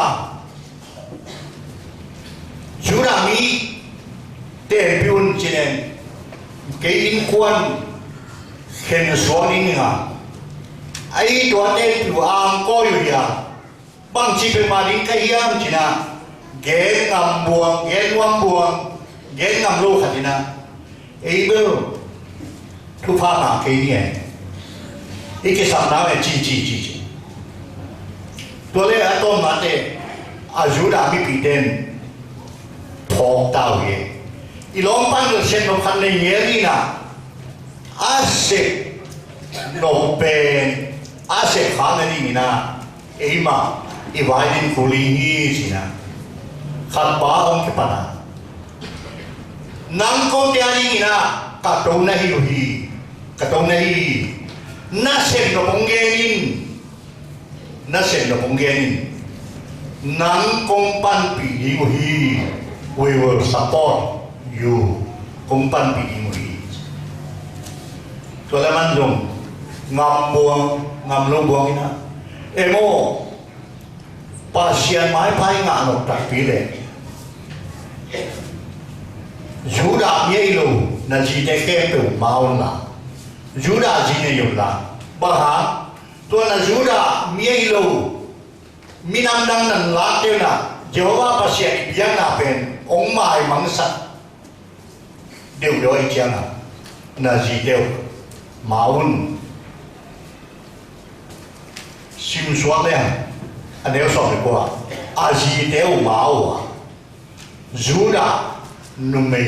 jurami te piun chinen kain kuan khen số đi nga ai tuan em tu ang ko yu ya bang chi pe ma ding kai yam china gen ngam buang gen wang buang gen ngam lo khatina able tu pha na ke ni e ke sam na e chi to le atom ma te ajuda mi piten thong tao ye ilong pan le sen no khan le ye na Asik nopen asik khanani mina eima iwaidin kulingi sina khatba ong ke pana nang ko tiani mina katong nahi nasen no ponggenin nang kong pan pi hi we will support you kong pan pi hi ตัวละมันลงงำบวงงำลงบวงนะเอโมปาเซียนไม้พายงานออกจากปีเลยยูดาเยี่ยลูนั่นจีเด็กแก่เปิดมาอุ่นละยูดาจีเนี่ยอยู่ละบ้าฮะตัวนั้นยูดาเยี่ยลูมีน้ำดังนั้นลักเดียวนะเจ้าว่าปาเซียนยังน่าเป็นองค์หมายมังสัตเดี๋ยวอีกอย่างน่าจีเดียวมาอุ่นชิมสวดเลยอันนี้สอนดีกว่าอาจีเดียวมาอุ่นยูดานุ่มเลย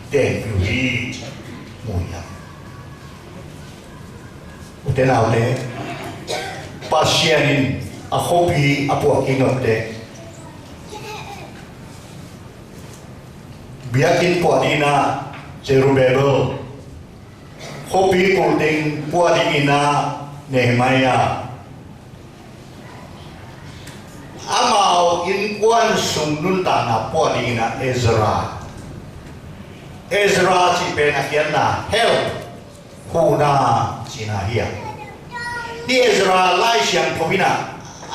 เต็มอยู่มุยอ่ะอุตส่าห์เลยปัสยานินอาโคบีอาพวกกินอะไรเบียกินพวกนี้นะเจรูเบเบลโคบีกูดิงพวกนี้นะเนหมายาอามาอินควันสุนนุนตานาพวกนี้นะเอซราที่เป็นนักเรียนนะเฮลฮูนาจีน่าเฮียนี่เอซราไล่เสียงพวินะ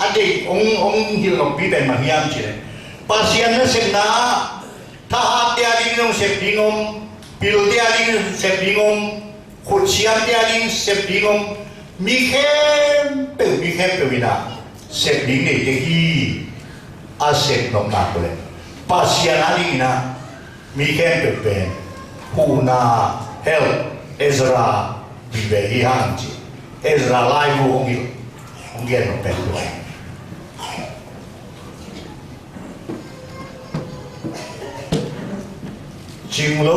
อดีตองฮิลลบีเป็นมาเฮียมจีเลยปัสยานนั้นเสกนะถ้าหากเดียดิ้งน้องเสกดิ้งอมพิลเดียดิ้งเสกดิ้งอมขุดเสียมเดียดิ้งเสกดิ้งอมมีเข้มเปิวินะเสกดิ้งเนี่ยเด็กที่อาเสกลงมาเลยปัสยานนี้นะมีเข้มเป็นฮูนาเฮลเอซราบิเวฮิฮันจีเอซราไลฟ์องเกียนเป็นด้วยจิงโล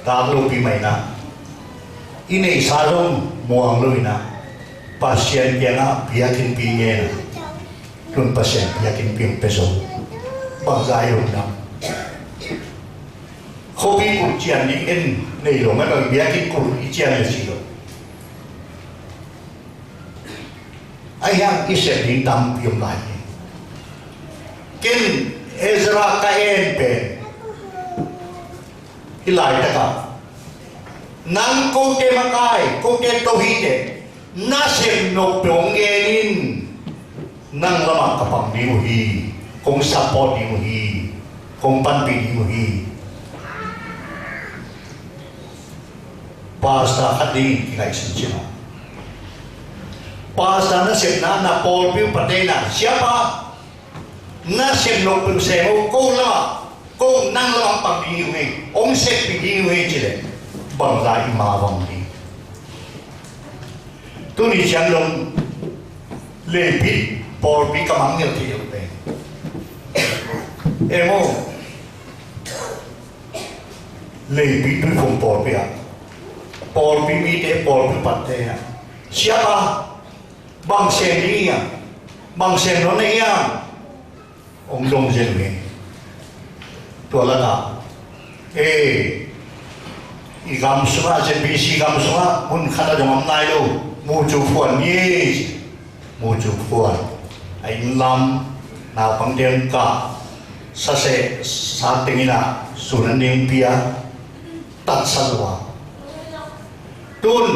ตามลูกปีใหม่นะอินเอซาลงมัวงลุยนะปัสยันเกียนะพิอากินปีเงี้ยนะรุ่นปัสยันพิอากินปีเปโซบางใจรุ่นนะเขาพิกุเจียนนี่เอ็นในหลวงไม่ต้องพิอากินกุอีเจียนเลยสิโลไอ้ยังอิเสดินตามพิมพ์ไหนกินเอซราคาเอ็นเป็นilai taka nang kote makai kote tohite nasem no piongenin nang lama kapang di mo hi kung support di mo hi kung panpi di mo hi pasta hadi kay sinchino pasta nasem na Paul piu patena siapa nasem no piusemo ko lama cô năng lo bằng đi nhiều ngày ông sẽ bị đi nhiều ngày chứ đấy bằng lại mà bằng đi tôi đi chẳng lòng lệ bít bỏ bị cầm ăn nhiều thì được đấy em ô lệ bít tôi không bỏ bị à bỏ bị mi thế bỏ bị bắt thế à siapa bằng sen đi à bằng sen nó này à ông đông sen nàyตัวละนะอีกำสุราเจนบีซีกำสุรามุนขัดจงอำนายโลมูจูฟวนยี่มูจูฟวนไอ้ลำนาปังเดียนกะสะเสสาติงินะสุนันดิงเปียตัดสลัวตุน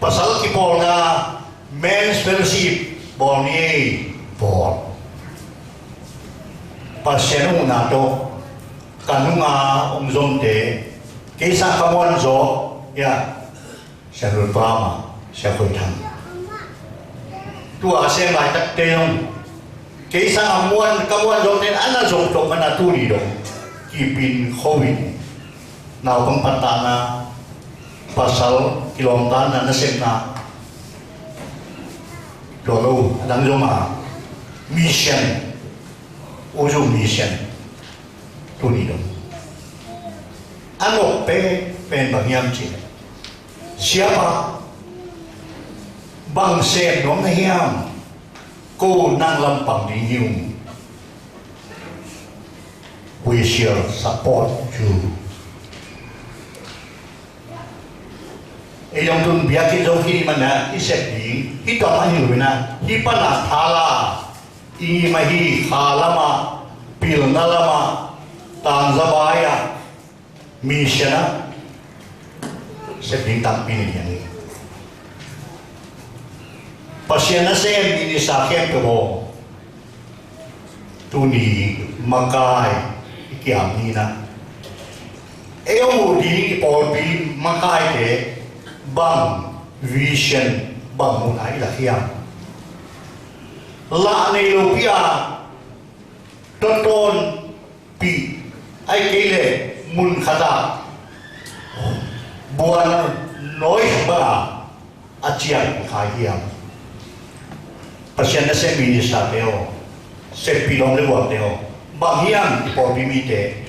ภาษาที่บอกนะ men's fellowship บอกนี่บอกภาษาหนูนาโตkanunga umzomte kaysa kamuan zo ya siya rupama siya koitang tua siya may taktayong kaysa kamuan zomte ana zomto manatuli dong kipin COVID na upang patana pasal kilomtan na nasip na lolo lang zoma mission uzo mission tulido ano pen bangyam chi siapa bang sen no na hiam cô nang lampang di hiu we shall support you e yang tun biaki do kini mana isep di ito mahiu na hipana thala i mahi khalama pil nalama Tanzabaya Mishana sebelum tampil yang ini. Pasien nasi ini sakit kebo, tu ni makai ikiam ni na. Di polbi makai ke bang vision bang munai lah kiam. La ni lupia tonton pi ai kele mun khata buan noise ba acian khahiam pasien na se minister teo se pilong le wa teo bahiam ipo bimite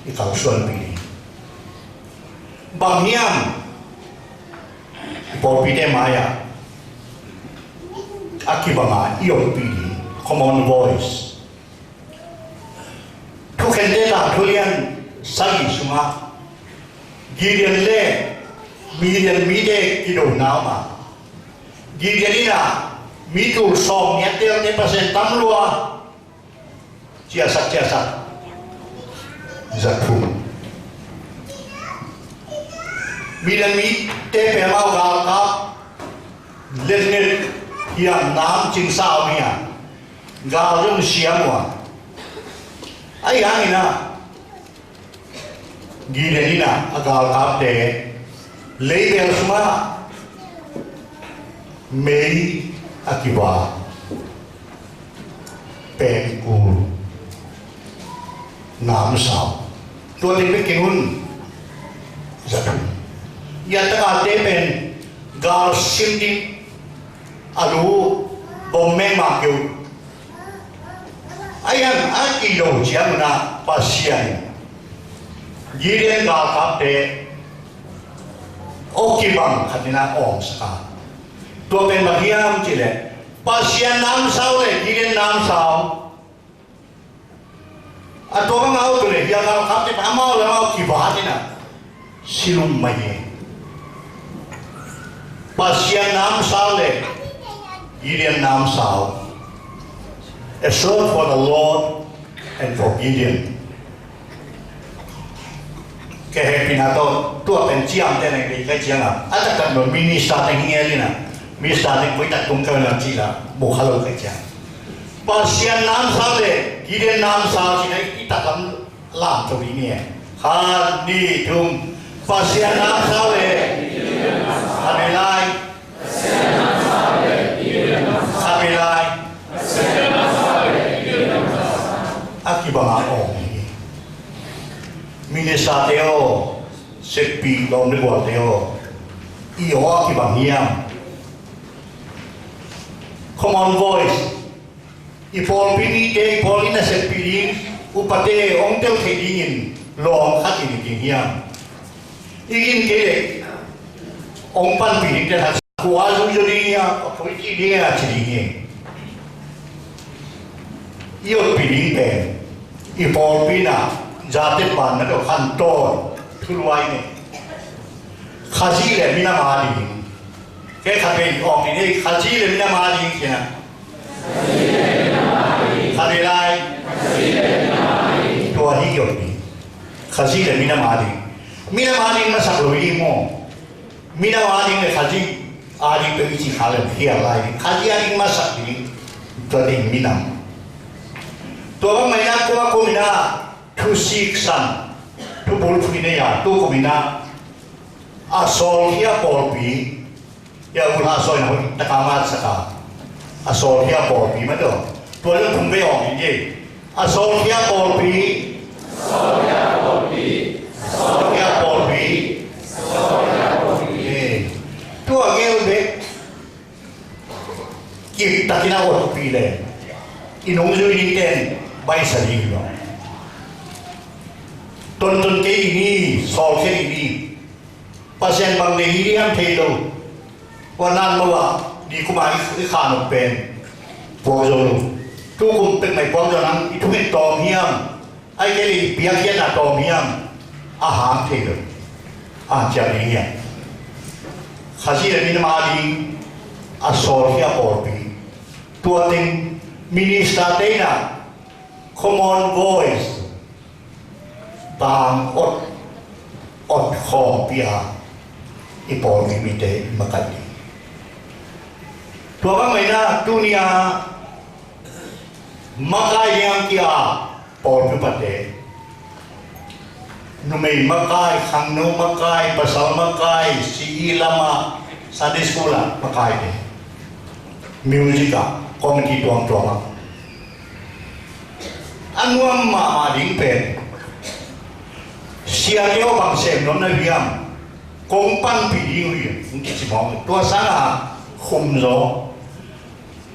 ikaw suan pili bahiam ipo bite maya akibanga iyo pili common voice tu kendela tulian sagi suma Gideon le Gideon mide kido nama Gideon ina mitu som nyetel te pasen tamlua ciasak zatu Gideon mi te pemau galka lennet yang nam cing sao mia galung siamwa ai hangina Gideon agal kapte label semua Mei akiba pengku nam sao tua tipe kenun zatu ya tengah tepen gal simdi alu bomeng makyu ayam akilo jamna pasien Gideon gal kapte okibang katina om saka tua pen bagiam chile pasien nam sao le Gideon nam sao ato bang au tule dia gal kapte pamau le mau kibatina silum maye pasien nam sao le Gideon nam sao a sword for the Lord and for Gideon ke pinato tua pensiam te ne ke chianga ata kan no minister te ngielina minister te kuita tungka na chila bo halo ke chia pasien nam sa le Gideon nam sa chi ne kita kam lam to ni ha ni tum pasien nam sa le Amelai pasien nam sa le Gideon nam sa Amelai pasien nam sa le Gideon nam sa akibanga o Minesateo sepi dom de guardeo io aki bangiam common voice I polpini de polina sepi upate ongtel kedingin long hati ni kingiam ingin kele ongpan pini de has kuazu jodinya politi dia chidingin io pini pe I polpina Jati pan na do kantor tulway ni khaji le mina mali ke khabe ong ni khaji le mina mali kina khaji lai to hi yo ni khaji le mina mali masak loi mo mina mali le khaji ari pe chi khale hi lai khaji ari masak ni to ni mina to bang mai na ko mina tu siksan tu bolfine ya tu komina asol hia polpi ya ulah asol na takamat saka asol hia polpi mado tu ada tumbe ong ni asol hia polpi tu agel be kita kina o pile inong jo inten bai sali lo Tonton ke ini, sol ke ini, pasien bang nehi yang thelo, wanan mawa di kumai ikan pen, pojol, tu kumpet mai pojolan itu kan tom hiam, ai keli biak hian na tom hiam, aham thelo, jadi hiam, khasi le min mali, asol hiam porbi, tua ting minister tena, common voice. Bang ot khom pia ipol kimite makati. Tua mai na dunia makai yang kia pol pipate. Numei makai, khangno makai, pasal makai, si lama Sunday sekolah makai deh. Musika, komedi tuang-tuang. Anuam ma ding pen. Sia leo bang sem non na biam. Kompan piding ri, mungkin si mong. Tua sana khumzo.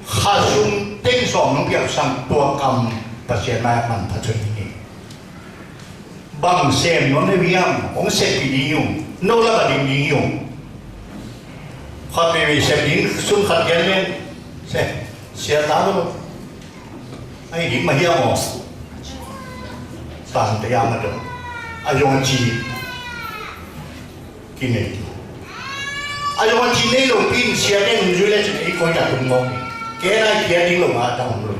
Khasum teng som nong biak sang tua kam pasien ma man patun ini. Bang sem non na biam, ong set piding yung. No la ba ding yung. Khat me sem ding sun khat gen len. Sia tahu. Ai ding ma hiam mo. Tan te yang ada. Ayong ji kini. Ayong ji ni lo pin sia den jule ni ko ta tum mo. Kera kia ding lo ma ta lo.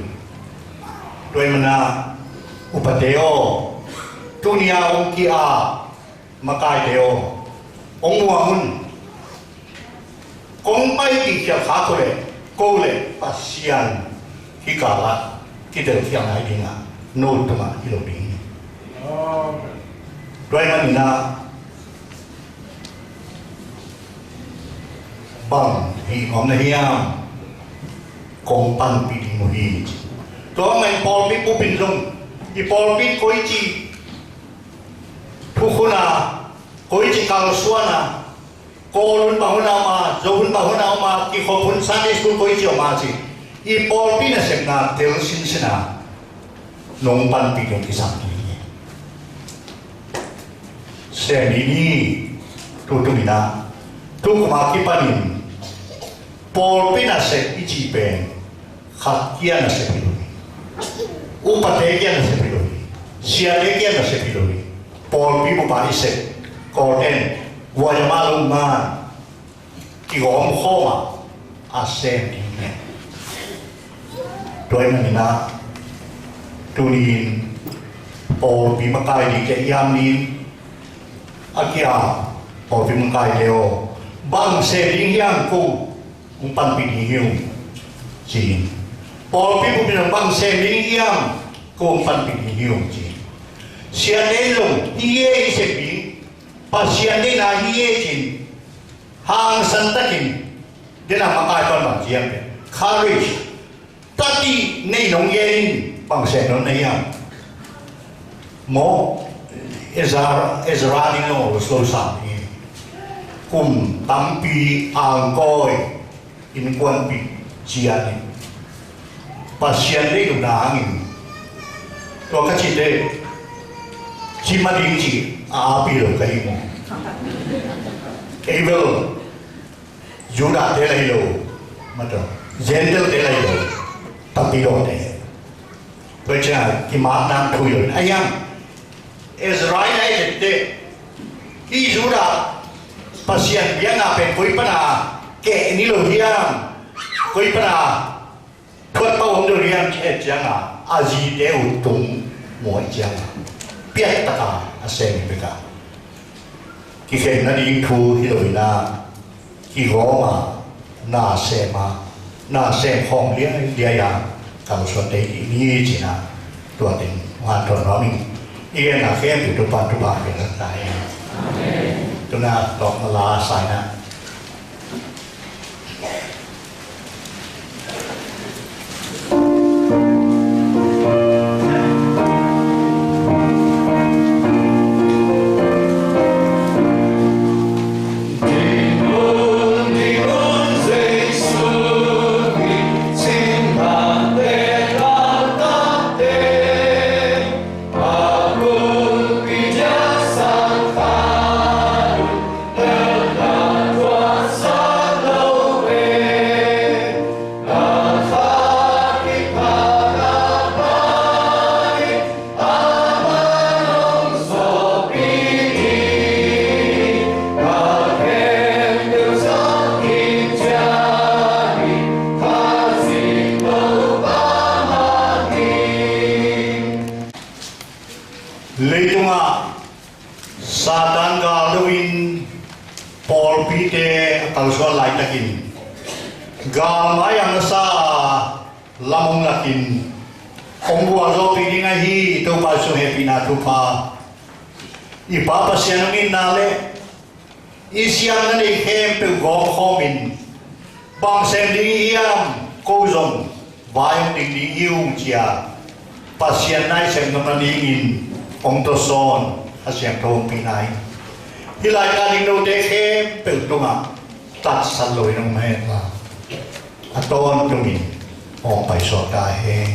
Doi mana upateo dunia ong kia makai deo ong wangun kong pai ki kia kha ko le ko le pasian hikala kita yang ai dinga no tuma ilo ding. Doi mana bang hi om na hiam kong pan pi di mo hi. Tua main pol pi pu pin long i pol pi koi chi Pukuna, koi ci kalau suana, kolun bahuna ma, zohun bahuna ma, ki khopun Sunday school koi ci ma ci. I pol pi na semna tel sin sina, nong pan pi yung kisang ini. Sen ini tutumina, tu kumaki panin, pol pi na se ici pen, khakia na se piloi, upatekia na se piloi, siadekia na se piloi. Paul people by said, Gordon, Guatemala man, Kigom Homa, are same in Doimina, Tunin, Paul Bimakai, the Yamin, Akia, Paul Bimakai Leo, Bang said in Yanko, Umpan Pini, Jin. Paul people in a bang said in Yam, Go Umpan Pini, Jin. Sianelong iye isepin pasiane na iye jin hang santakin dina makai pan bang jiang courage tati nei nong yen bang senon na yang mo Ezra ni no slow sam ni kum tampi angkoi in kwan pi jian pasiane lu na angin to ka chite Cima dingci, api lo kayu. Evil, Judah telai lo, macam gentle telai lo, tapi lo deh. Baca kimat tu yo. Ayam, Israel ay deh. I Judah pasien dia ngapain? Koi pernah ke ini lo dia, koi pernah tuat tahun tu dia jangan aji dia untung mau jangan. Biar tak asing mereka. Kita nanti tu hilangnya, kihoma, nasi hong dia yang kalau suatu ini cina tuan ting, tuan rami, ia nak itu tuan benar saya. Tu nak dok malah saya. Paul Peter talsuan lain takin gamai yang sa lamong lakin ongwa zo pidi ngahi to paso happy na tupa ipapasyanungin nale isyang na ni hempe gokhomin bang sending iyam kozong bayong ding yung chia pasyan nai sem namaningin ong toson asyang tong pinay hilai kaling no dekhe peltunga tat saloi nong mehla aton tungin ong pai so ta he